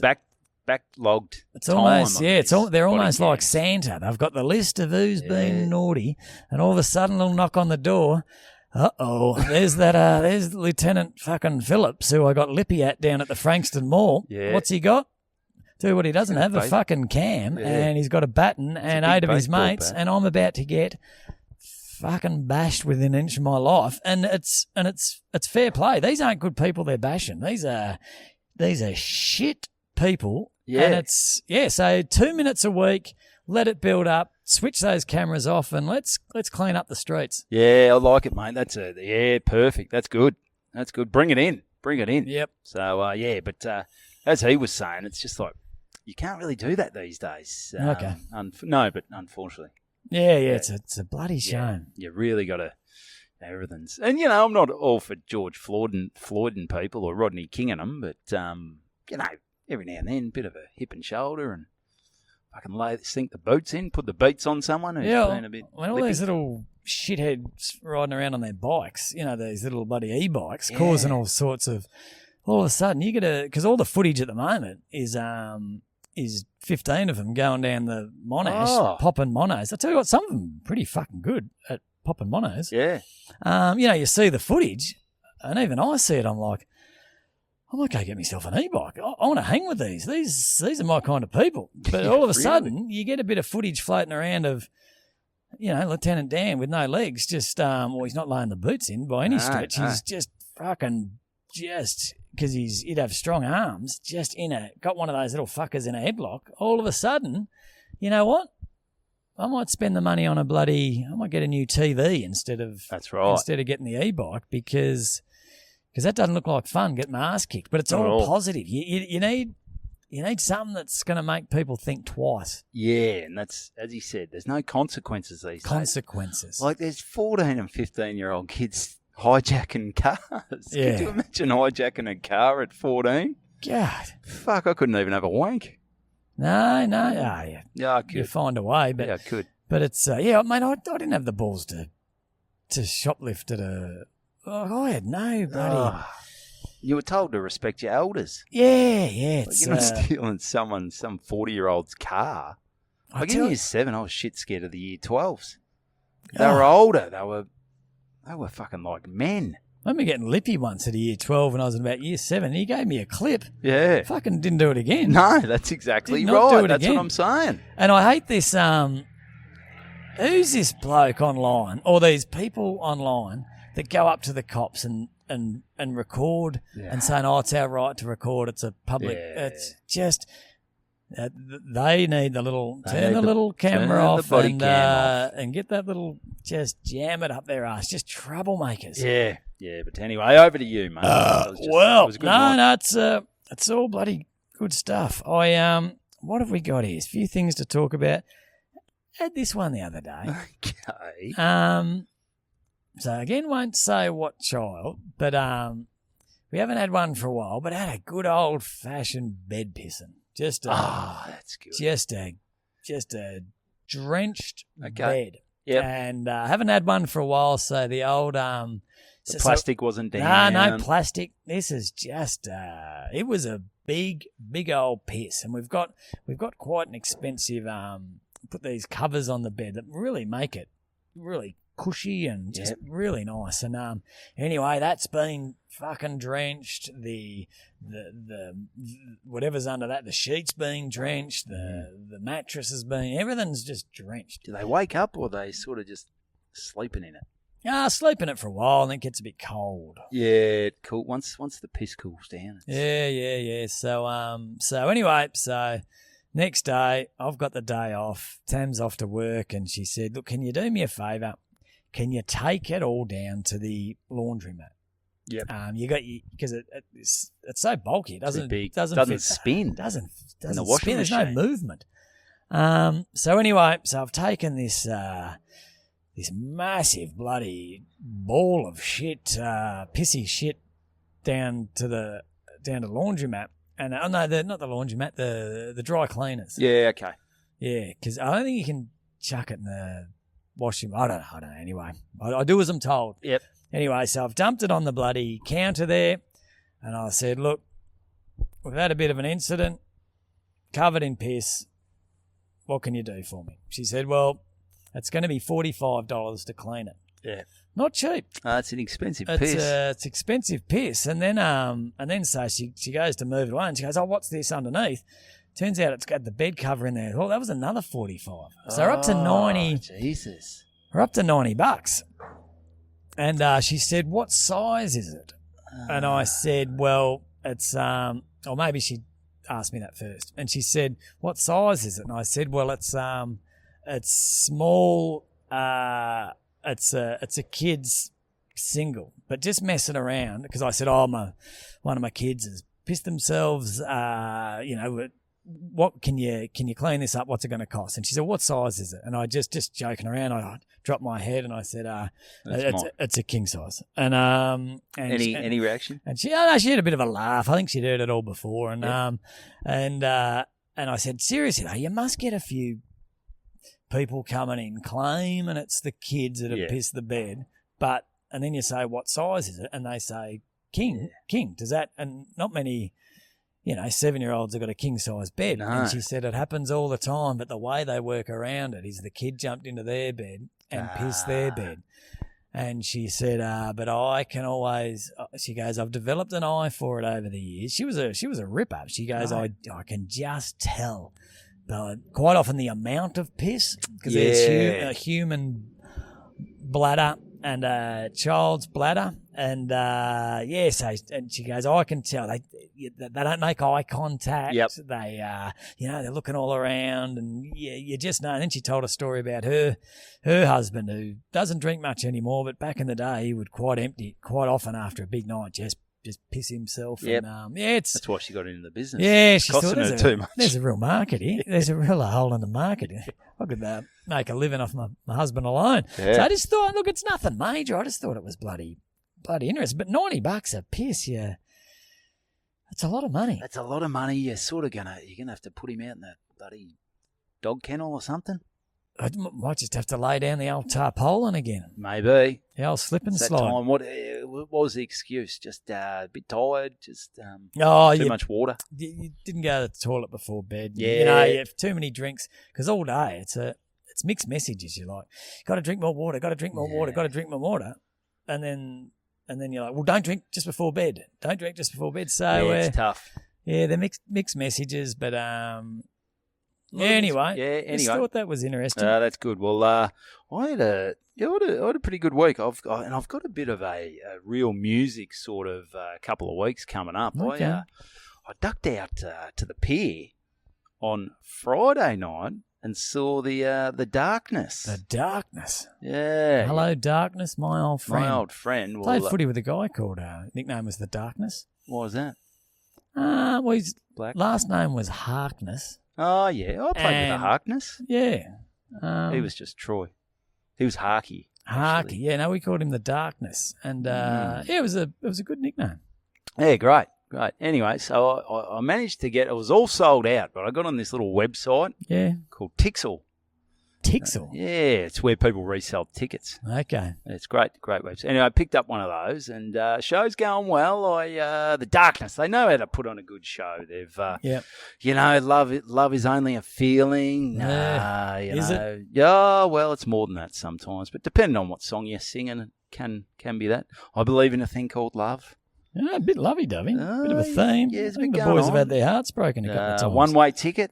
backlogged. It's almost they're almost cams. like Santa. They've got the list of who's been naughty, and all of a sudden, they'll knock on the door. There's there's Lieutenant fucking Phillips who I got lippy at down at the Frankston Mall. Yeah. What's he got? Tell you what he doesn't have, a fucking cam, and he's got a baton and 8 of his mates, and I'm about to get fucking bashed within an inch of my life. And it's fair play. These aren't good people they're bashing. These are shit people. Yeah. And so 2 minutes a week, let it build up, switch those cameras off, and let's clean up the streets. Yeah, I like it, mate. That's perfect. That's good. Bring it in. Yep. So but as he was saying, it's just like you can't really do that these days. Okay. But unfortunately. Yeah. It's a bloody shame. You really got to. Everything's, and I'm not all for George Floyd and people or Rodney King and them, but every now and then, bit of a hip and shoulder and. Fucking sink the boots in, put the beats on someone who's been a bit. When all these little shitheads riding around on their bikes, these little bloody e-bikes, causing all sorts of. All of a sudden, you get because all the footage at the moment is 15 of them going down the Monash, popping monos. I tell you what, some of them are pretty fucking good at popping monos. Yeah. You see the footage, and even I see it. I'm like, I might go get myself an e-bike. I want to hang with these. These are my kind of people. But all of a sudden, you get a bit of footage floating around of, Lieutenant Dan with no legs. Just, he's not laying the boots in by any stretch. No. He's just fucking because he'd have strong arms. Got one of those little fuckers in a headlock. All of a sudden, you know what? I might spend the money on I might get a new TV instead of getting the e-bike because that doesn't look like fun, getting my ass kicked. But it's all positive. You need something that's going to make people think twice. Yeah, and that's, as he said, there's no consequences these days. Like there's 14 and 15-year-old kids hijacking cars. Yeah. Could you imagine hijacking a car at 14? God. Fuck, I couldn't even have a wank. No. Oh, yeah. Yeah, I could. You find a way. But, yeah, I could. But it's, mate, I didn't have the balls to shoplift at a... Oh, I had no bloody... You were told to respect your elders. Yeah. You're not stealing some 40-year-old's car. Like in year 7, I was shit scared of the year 12s. They were older. They were fucking like men. I remember getting lippy once at a year 12 when I was in about year 7. He gave me a clip. Yeah. Fucking didn't do it again. No, that's exactly Did not right. do it That's again. what I'm saying. And I hate this, who's this bloke online, or these people online that go up to the cops and record and saying, it's our right to record. It's a public. Yeah. It's just they need the little turn the little camera off and get that little just jam it up their ass. Just troublemakers. Yeah. But anyway, over to you, mate. It's all bloody good stuff. What have we got here? A few things to talk about. I had this one the other day. Okay. So again, won't say what child, but we haven't had one for a while, but had a good old fashioned bed pissing. That's good. Just a drenched bed. Yep. And haven't had one for a while, so the old the plastic wasn't down. No plastic. This is just it was a big old piss, and we've got quite an expensive put these covers on the bed that really make it really cushy and just really nice. And anyway, that's been fucking drenched. The whatever's under that, the sheets being drenched, the mattress has been, everything's just drenched. Do they wake up or are they sort of just sleeping in it? Sleep in it for a while and then it gets a bit cold. Yeah, cool. Once the piss cools down. Yeah. So anyway, next day, I've got the day off. Tam's off to work, and she said, "Look, can you do me a favour? Can you take it all down to the laundromat?" Yep. Because it's so bulky. It doesn't spin. Doesn't in the washing spin. There's machine. no movement. So anyway, I've taken this massive bloody ball of shit, pissy shit, down to the laundromat. And not the laundromat, the dry cleaners. Yeah, okay. Yeah, because I don't think you can chuck it in the washing. I don't know. Anyway, I do as I'm told. Yep. Anyway, so I've dumped it on the bloody counter there, and I said, look, we've had a bit of an incident, covered in piss. What can you do for me? She said, well, it's going to be $45 to clean it. Yeah. Not cheap. It's an expensive piss. It's expensive piss. And then so she goes to move it away, and she goes, oh, what's this underneath? Turns out it's got the bed cover in there. Oh, that was another 45. So we're up to 90. Jesus. We're up to $90. And she said, what size is it? And I said, well, it's or maybe she asked me that first. And she said, what size is it? And I said, well, it's small. It's a kid's single, but just messing around, because I said, one of my kids has pissed themselves. What can you clean this up? What's it going to cost? And she said, what size is it? And I just joking around, I dropped my head and I said, it's a king size. And any reaction? And she had a bit of a laugh. I think she'd heard it all before. And and I said, seriously though, you must get a few people coming in claiming it's the kids that have pissed the bed, and then you say, what size is it? And they say king. Does that? And not many 7-year-olds have got a king size bed. No. And she said it happens all the time, but the way they work around it is the kid jumped into their bed and pissed their bed. And she said, but I can always, she goes, I've developed an eye for it over the years. She was a ripper. She goes, I can just tell. Quite often the amount of piss, because there's a human bladder and a child's bladder, and and she goes, I can tell they don't make eye contact. Yep. They they're looking all around, and you just know. And then she told a story about her husband, who doesn't drink much anymore, but back in the day he would quite often after a big night just piss himself. Yep. And that's why she got into the business. Yeah, she costing thought her too much. There's a real market here. There's a real hole in the market. I could make a living off my husband alone. Yeah. So I just thought, look, it's nothing major. I just thought it was bloody interesting. But $90 a piss, that's a lot of money. That's a lot of money. You're gonna have to put him out in that bloody dog kennel or something. I might just have to lay down the old tarpaulin again. Maybe. The old slip and that slide. Time, what was the excuse? Just a bit tired? Just too much water? You didn't go to the toilet before bed. Yeah. You have too many drinks. Because all day it's mixed messages. You're like, got to drink more water, got to drink more water, got to drink more water. And then you're like, well, don't drink just before bed. Don't drink just before bed. So it's tough. Yeah, they're mixed messages, but anyway. I just thought that was interesting. That's good. Well, I had a pretty good week. I've got a bit of a real music sort of couple of weeks coming up. Okay. I ducked out to the pier on Friday night and saw the Darkness. The Darkness. Yeah. Hello, Darkness, my old friend. My old friend. Well, played footy with a guy called, nickname was the Darkness. What was that? Well, his Black? last name was Harkness. Oh, yeah. I played with the Harkness. Yeah. He was just Troy. He was Harky. Harky. Yeah, no, we called him the Darkness. And, it was a good nickname. Yeah, great. Anyway, so I managed to get, it was all sold out, but I got on this little website called Tixel. Tixel? Yeah, it's where people resell tickets. Okay. It's great website. Anyway, I picked up one of those, and show's going well. The Darkness, they know how to put on a good show. They've, love is only a feeling. Is it? Yeah, well, it's more than that sometimes, but depending on what song you're singing, it can be that. I believe in a thing called love. Yeah, a bit lovey-dovey, bit of a theme. Yeah, it's I think a bit the going boys on. have had their hearts broken a couple of times. One-way ticket.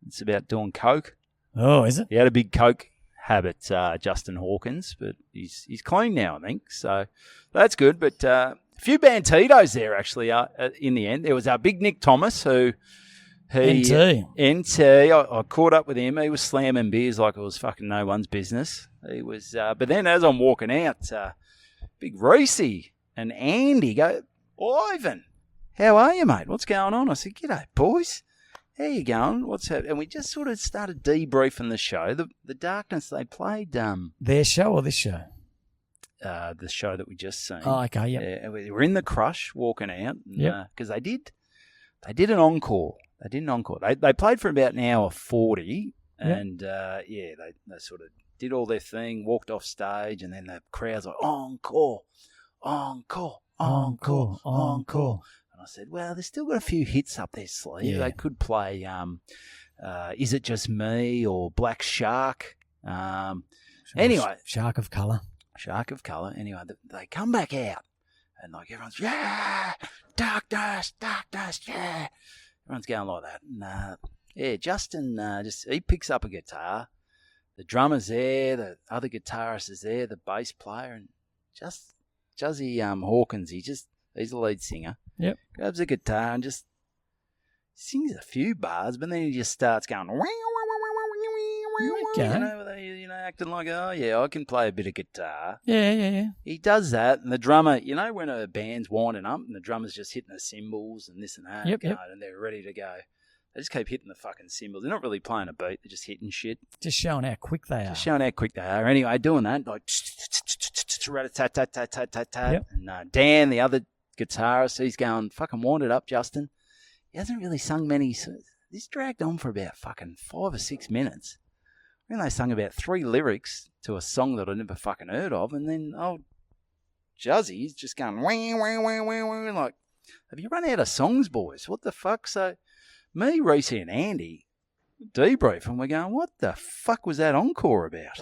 It's about doing coke. Oh, is it? He had a big coke habit, Justin Hawkins, but he's clean now, I think. So that's good. But a few Bantidos there, actually, in the end. There was our big Nick Thomas, who... NT. I caught up with him. He was slamming beers like it was fucking no one's business. He was... but then as I'm walking out, big Reese and Andy go, Ivan, how are you, mate? What's going on? I said, g'day, boys. How you going? What's happening? And we just sort of started debriefing the show. The Darkness, they played... Their show or this show? The show that we just seen. Oh, okay, yeah. We were in the crush walking out. Yeah. Because they did an encore. They played for about an hour 40, And, they sort of did all their thing, walked off stage, and then the crowd's like, encore, encore, encore, encore. And I said, well, they've still got a few hits up their sleeve. Yeah. They could play Is It Just Me or Black Shark. Anyway. Shark of Colour. Anyway, they come back out. And like everyone's, yeah, darkness, yeah. Everyone's going like that. And, Justin, he picks up a guitar. The drummer's there, the other guitarist is there, the bass player, and Juzzy Hawkins, he's the lead singer. Yep. Grabs a guitar and just sings a few bars, but then he just starts going, acting like, oh yeah, I can play a bit of guitar. Yeah. He does that, and the drummer, when a band's winding up and the drummer's just hitting the cymbals and this and that, Yep. and they're ready to go. They just keep hitting the fucking cymbals. They're not really playing a beat. They're just hitting shit. Just showing how quick they are. Just showing how quick they are. Anyway, doing that, like, rat-a-tat-tat-tat-tat-tat. Yep. And Dan, the other guitarist, he's going, fucking wind it up, Justin. He hasn't really sung many. This dragged on for about fucking 5 or 6 minutes. Then they sung about 3 lyrics to a song that I'd never fucking heard of, and then old Juzzy's just going, like, have you run out of songs, boys? What the fuck? So me, Reese, and Andy debrief, and we're going, what the fuck was that encore about?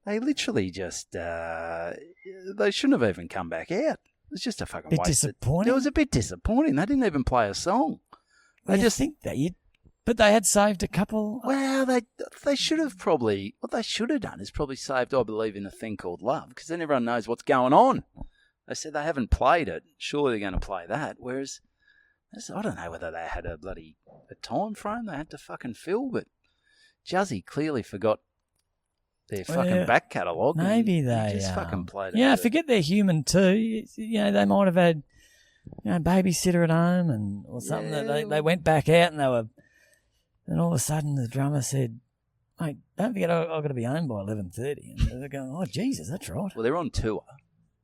They literally just, they shouldn't have even come back out. It was just a fucking Bit waste. disappointing. It was a bit disappointing. They didn't even play a song. I just think that but they had saved a couple. Well, they should have probably, what they should have done is probably saved, I believe, in a thing called Love, because then everyone knows what's going on. They said they haven't played it. Surely they're going to play that. Whereas, I don't know whether they had a time frame they had to fucking fill, but Juzzy clearly forgot their fucking back catalogue. Maybe they just fucking played it. Yeah, I forget they're human too. They might have had babysitter at home or something that they went back out and all of a sudden the drummer said, mate, don't forget I've got to be home by 11:30. And they're going, oh Jesus, that's right. Well, they're on tour.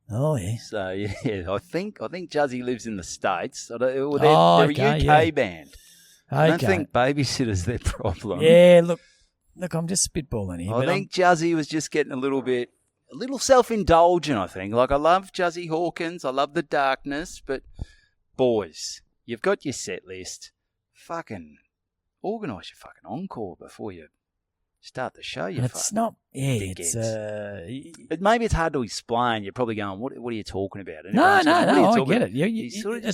Oh yeah. So yeah, I think Juzzy lives in the States. They're a UK band. I don't think babysitter's their problem. Yeah, look, I'm just spitballing here. I think Juzzy was just getting a little self-indulgent, I think. Like, I love Juzzy Hawkins. I love the darkness. But, boys, you've got your set list. Fucking organise your fucking encore before you start the show. It's not... Yeah, dickheads. But maybe it's hard to explain. You're probably going, what are you talking about? And No, I get about? it.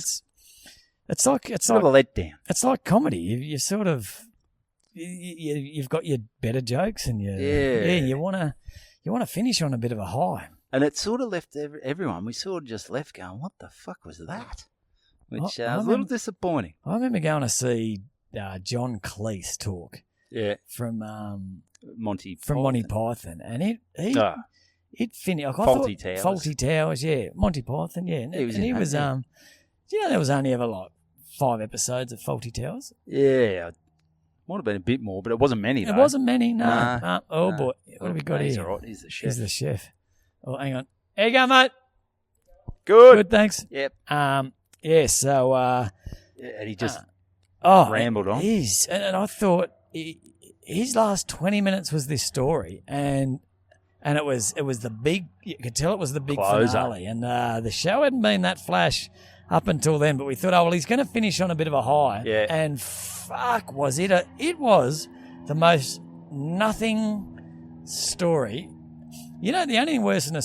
It's like a letdown. It's like comedy. You sort of... You've got your better jokes and you want to finish on a bit of a high. And it sort of left everyone. We sort of just left going, what the fuck was that? Which was a little disappointing. I remember going to see John Cleese talk. Yeah. From Monty Python. And it finished. Faulty Towers. Faulty Towers, yeah. Monty Python, yeah. And he was there was only ever like 5 episodes of Faulty Towers? Yeah. Might have been a bit more, but it wasn't many, though. It wasn't many, no. Boy. What have we got here? He's all right. He's the chef. He's the chef. Oh, hang on. There you go, mate. Good, thanks. Yep. So... and he just rambled on. And I thought his last 20 minutes was this story, and it was the big... You could tell it was the big closer. Finale, and the show hadn't been that flash up until then, but we thought, he's going to finish on a bit of a high. Yeah. And fuck, was it it was the most nothing story. The only thing worse than a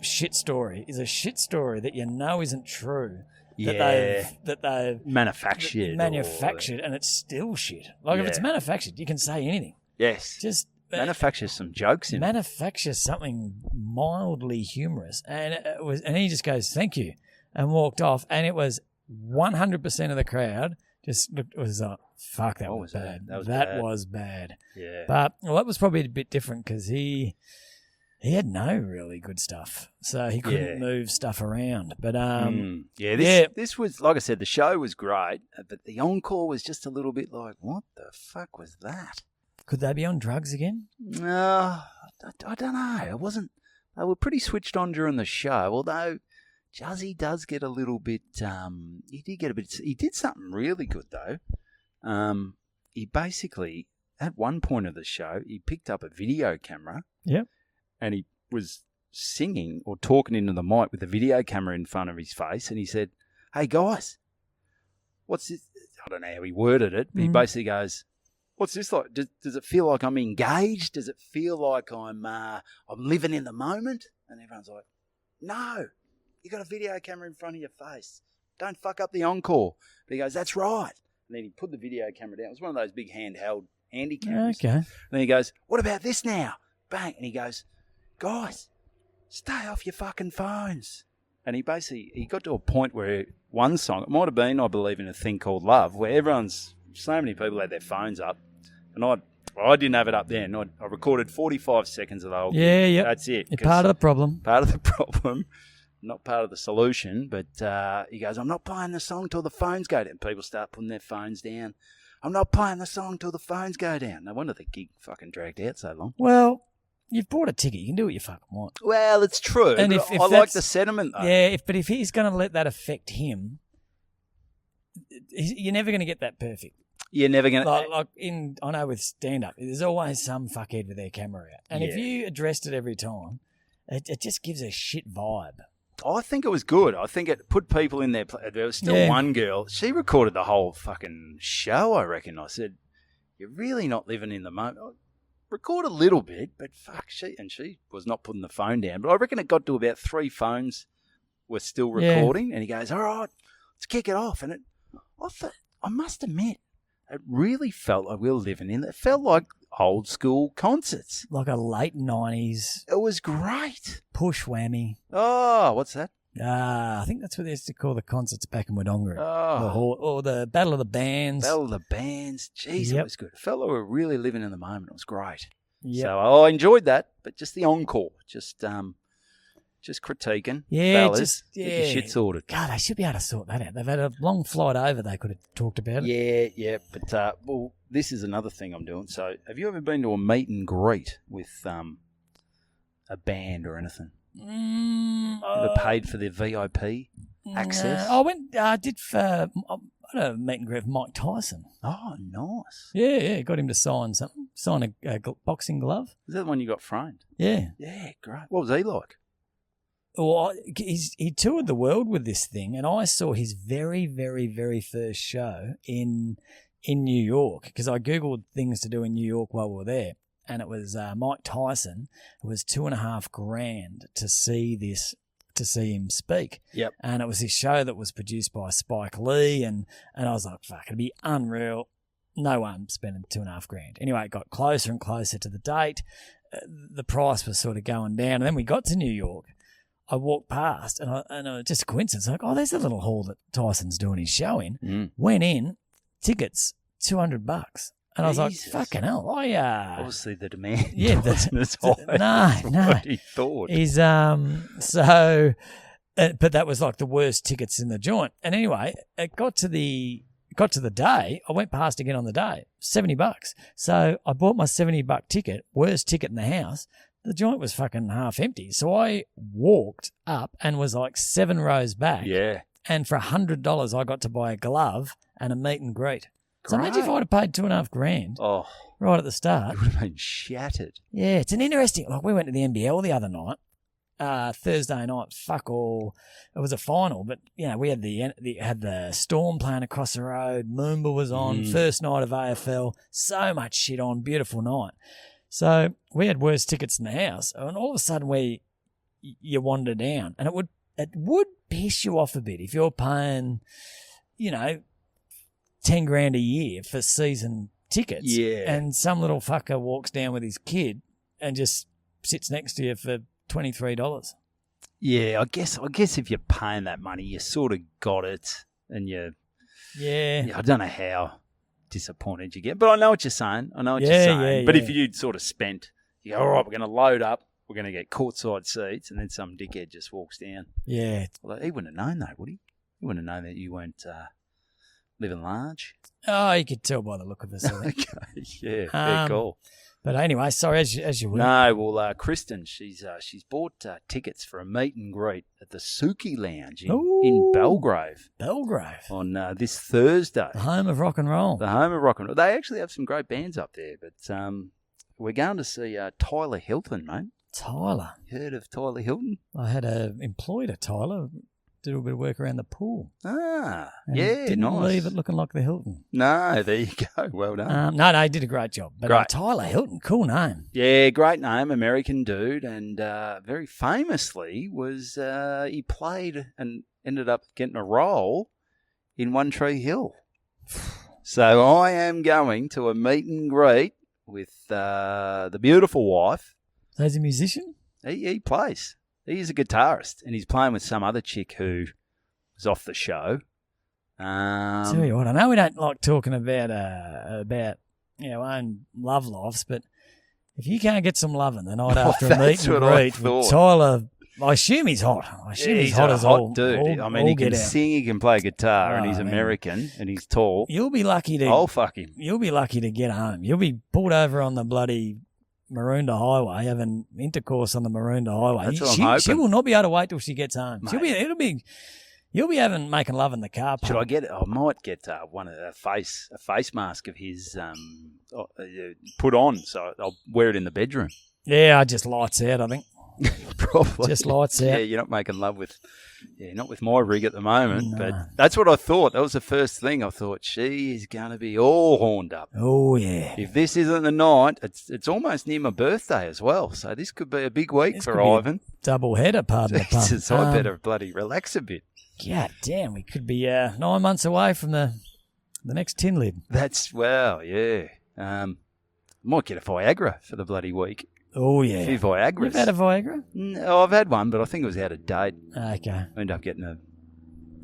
shit story is a shit story that isn't true. Yeah. That they've manufactured. And it's still shit. Like, if it's manufactured, you can say anything. Yes. Just... manufacture some jokes in it. Manufacture something mildly humorous. And he just goes, thank you, and walked off. And it was 100% of the crowd just looked, it was like, fuck, that was bad. That was bad. Yeah. But, that was probably a bit different because he had no really good stuff. So he couldn't move stuff around. But, this was, like I said, the show was great, but the encore was just a little bit like, what the fuck was that? Could they be on drugs again? No, I don't know. It wasn't. They were pretty switched on during the show, although Juzzy does get a little bit. He did something really good though. He basically at one point of the show, he picked up a video camera. Yep. And he was singing or talking into the mic with the video camera in front of his face. And he said, "Hey, guys, what's this?" I don't know how he worded it, but he basically goes, "What's this like? Does it feel like I'm engaged? Does it feel like I'm living in the moment?" And everyone's like, "No, you got a video camera in front of your face. Don't fuck up the encore." But he goes, "That's right." And then he put the video camera down. It was one of those big handheld handy cameras. Okay. And then he goes, "What about this now?" Bang. And he goes, "Guys, stay off your fucking phones." And he got to a point where one song, it might have been, I believe, in A Thing Called Love, where so many people had their phones up. And I didn't have it up then. I recorded 45 seconds of the whole Yeah, yeah. That's it. You're part of the problem. Part of the problem, not part of the solution. But he goes, "I'm not playing the song till the phones go down." People start putting their phones down. "I'm not playing the song till the phones go down." No wonder the gig fucking dragged out so long. Well, you've bought a ticket. You can do what you fucking want. Well, it's true. And if I like that's- the sentiment, though. Yeah, but if he's going to let that affect him, you're never going to get that perfect. You're never going to... I know with stand-up, there's always some fuckhead with their camera out. And if you addressed it every time, it just gives a shit vibe. I think it was good. I think it put people in their place. There was still one girl. She recorded the whole fucking show, I reckon. I said, "You're really not living in the moment." Record a little bit, but fuck, she was not putting the phone down. But I reckon it got to about 3 phones were still recording. And he goes, "All right, let's kick it off." And I must admit, it really felt like we were living in. It felt like old school concerts. Like a late 90s It was great. push whammy. Oh, what's that? I think that's what they used to call the concerts back in Wodonga. Oh. Or the Battle of the Bands. Battle of the Bands. Jeez, it was good. It felt like we were really living in the moment. It was great. Yep. So I enjoyed that, but just the encore, just critiquing. Fellas, get your shit sorted. God, they should be able to sort that out. They've had a long flight over. They could have talked about it. Yeah. But this is another thing I'm doing. So, have you ever been to a meet and greet with a band or anything? Ever paid for their VIP access? I went. I did for. I had a meet and greet with Mike Tyson. Oh, nice. Yeah, got him to sign something. Sign a boxing glove. Is that the one you got framed? Yeah. Yeah, great. What was he like? Well, he toured the world with this thing, and I saw his very, very, very first show in New York because I googled things to do in New York while we were there, and it was Mike Tyson. It was $2,500 to see him speak. Yep. And it was his show that was produced by Spike Lee, and I was like, fuck, it'd be unreal. No one spending $2,500. Anyway, it got closer and closer to the date. The price was sort of going down, and then we got to New York. I walked past, and just a coincidence, like, oh, there's a little hall that Tyson's doing his show in. Went in, tickets, $200. And I was like, fucking hell. Obviously the demand wasn't as high as what he thought. He's, but that was like the worst tickets in the joint. And anyway, it got to the day, I went past again on the day, $70. So I bought my $70 ticket, worst ticket in the house. The joint was fucking half empty. So I walked up and was like 7 rows back. Yeah. And for $100, I got to buy a glove and a meet and great. Great. So imagine if I'd have paid $2,500 right at the start. It would have been shattered. Yeah, it's an interesting... Like, we went to the NBL the other night, Thursday night, fuck all. It was a final, but, you know, we had the Storm playing across the road. Moomba was on, first night of AFL. So much shit on, beautiful night. So we had worse tickets in the house, and all of a sudden you wander down, and it would piss you off a bit if you're paying, you know, $10,000 a year for season tickets. Yeah. And some little fucker walks down with his kid and just sits next to you for $23. Yeah, I guess if you're paying that money, you sort of got it, and I don't know how disappointed you get, but I know what you're saying. But if you'd sort of spent, you go, all right, we're going to load up, we're going to get courtside seats, and then some dickhead just walks down. Yeah. Well, he wouldn't have known that, would he? He wouldn't have known that you weren't living large. Oh, you could tell by the look of us. Okay, yeah, fair call. But anyway, sorry, as you will. No, well, Kristen, she's bought tickets for a meet and greet at the Suki Lounge in Belgrave. Belgrave. On this Thursday. The home of rock and roll. The home of rock and roll. They actually have some great bands up there, but we're going to see Tyler Hilton, mate. Tyler. Heard of Tyler Hilton? I had employed a Tyler. Did a bit of work around the pool. Ah, And yeah, didn't nice. leave it looking like the Hilton. No, there you go. Well done. No, he did a great job. But Great. Tyler Hilton, cool name. Yeah, great name, American dude, and very famously was he played and ended up getting a role in One Tree Hill. So I am going to a meet and greet with the beautiful wife. So he's a musician? He plays. He's a guitarist, and he's playing with some other chick who was off the show. Tell you what, I know we don't like talking about own love lives, but if you can't get some loving the night after a meet and greet with Tyler, I assume he's hot. He's hot as all. Dude. I mean, he can sing, he can play guitar, and he's American, and he's tall. You'll be lucky to. I'll fuck him. You'll be lucky to get home. You'll be pulled over on the bloody Maroondah Highway, having intercourse on the Maroondah Highway. That's what I'm hoping. She will not be able to wait till she gets home. Mate. You'll be making love in the car park. Should I get it? I might get a face mask of his put on, so I'll wear it in the bedroom. Yeah, just lights out, I think. Probably. Just lights out. Yeah, you're not making love with, not with my rig at the moment, but that's what I thought. That was the first thing I thought. She is going to be all horned up. Oh, yeah. If this isn't the night, it's almost near my birthday as well, so this could be a big week for Ivan. Double header, pardon the pun. Jesus, I better bloody relax a bit. God damn, we could be 9 months away from the next tin lid. Yeah. Might get a Viagra for the bloody week. Oh, yeah. A few Viagras. You've had a Viagra? No, I've had one, but I think it was out of date. Okay. I ended up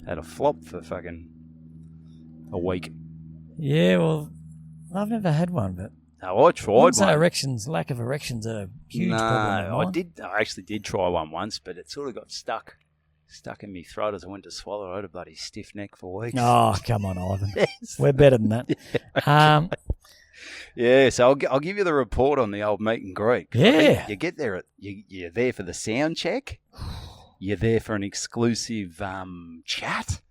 had a flop for fucking a week. Yeah, well, I've never had one, but... No, I tried one. Lack of erections are a huge problem. I actually did try one once, but it sort of got stuck in my throat as I went to swallow. I had a bloody stiff neck for weeks. Oh, come on, Ivan. Yes. We're better than that. Yeah, so I'll give you the report on the old meet and greet. Yeah. You get there, you're there for the sound check. You're there for an exclusive chat.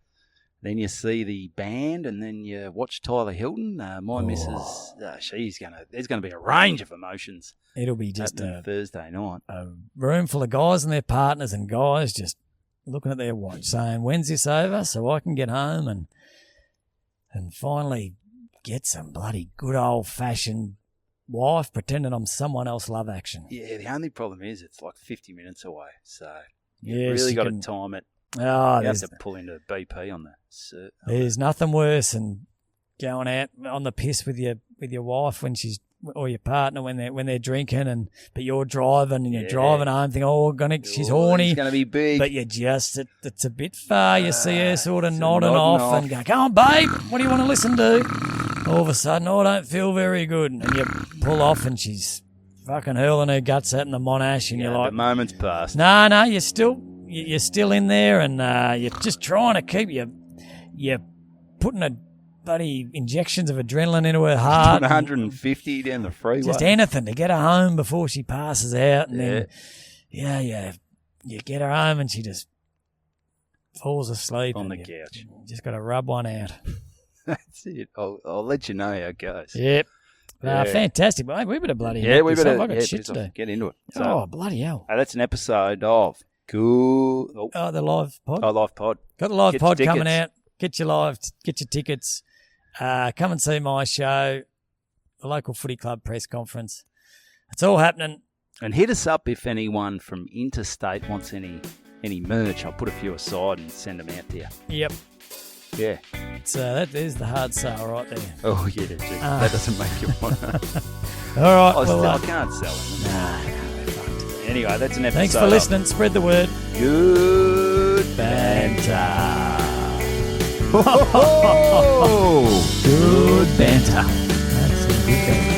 Then you see the band, and then you watch Tyler Hilton. My missus, there's going to be a range of emotions. It'll be just a Thursday night. A room full of guys and their partners, and guys just looking at their watch, saying, "When's this over? So I can get home and finally get some bloody good old-fashioned wife pretending I'm someone else love action." Yeah, the only problem is it's like 50 minutes away, so you really got to time it. Oh, you have to pull into BP on that. There's nothing worse than going out on the piss with your wife when she's or your partner when they're drinking, but you're driving and you're driving home thinking, she's horny. It's going to be big. But it's a bit far. You see her sort of nodding off and go, "Come on, babe, what do you want to listen to?" All of a sudden, I don't feel very good. And you pull off and she's fucking hurling her guts out in the Monash, and you're like, the moment's passed. No, you're still in there, and you're just trying to keep you're putting a bloody injections of adrenaline into her heart. 150 down the freeway. Just anything to get her home before she passes out. And then, you get her home and she just falls asleep. On the couch. You just got to rub one out. That's it. I'll let you know how it goes. Yep. Fantastic. But we better bloody we better I got shit to do. Get into it. So, bloody hell. That's an episode of Good. The live pod. Oh, live pod. Got the live pod coming out. Get your tickets. Come and see my show, the local footy club press conference. It's all happening. And hit us up if anyone from interstate wants any merch. I'll put a few aside and send them out to you. Yep. Yeah. That is the hard sale right there. Oh, yeah. Geez, that doesn't make you want to. All right. I can't sell them. No. Anyway, that's an episode. Thanks for listening. Spread the word. Good Banter. Good banter. That's a good banter.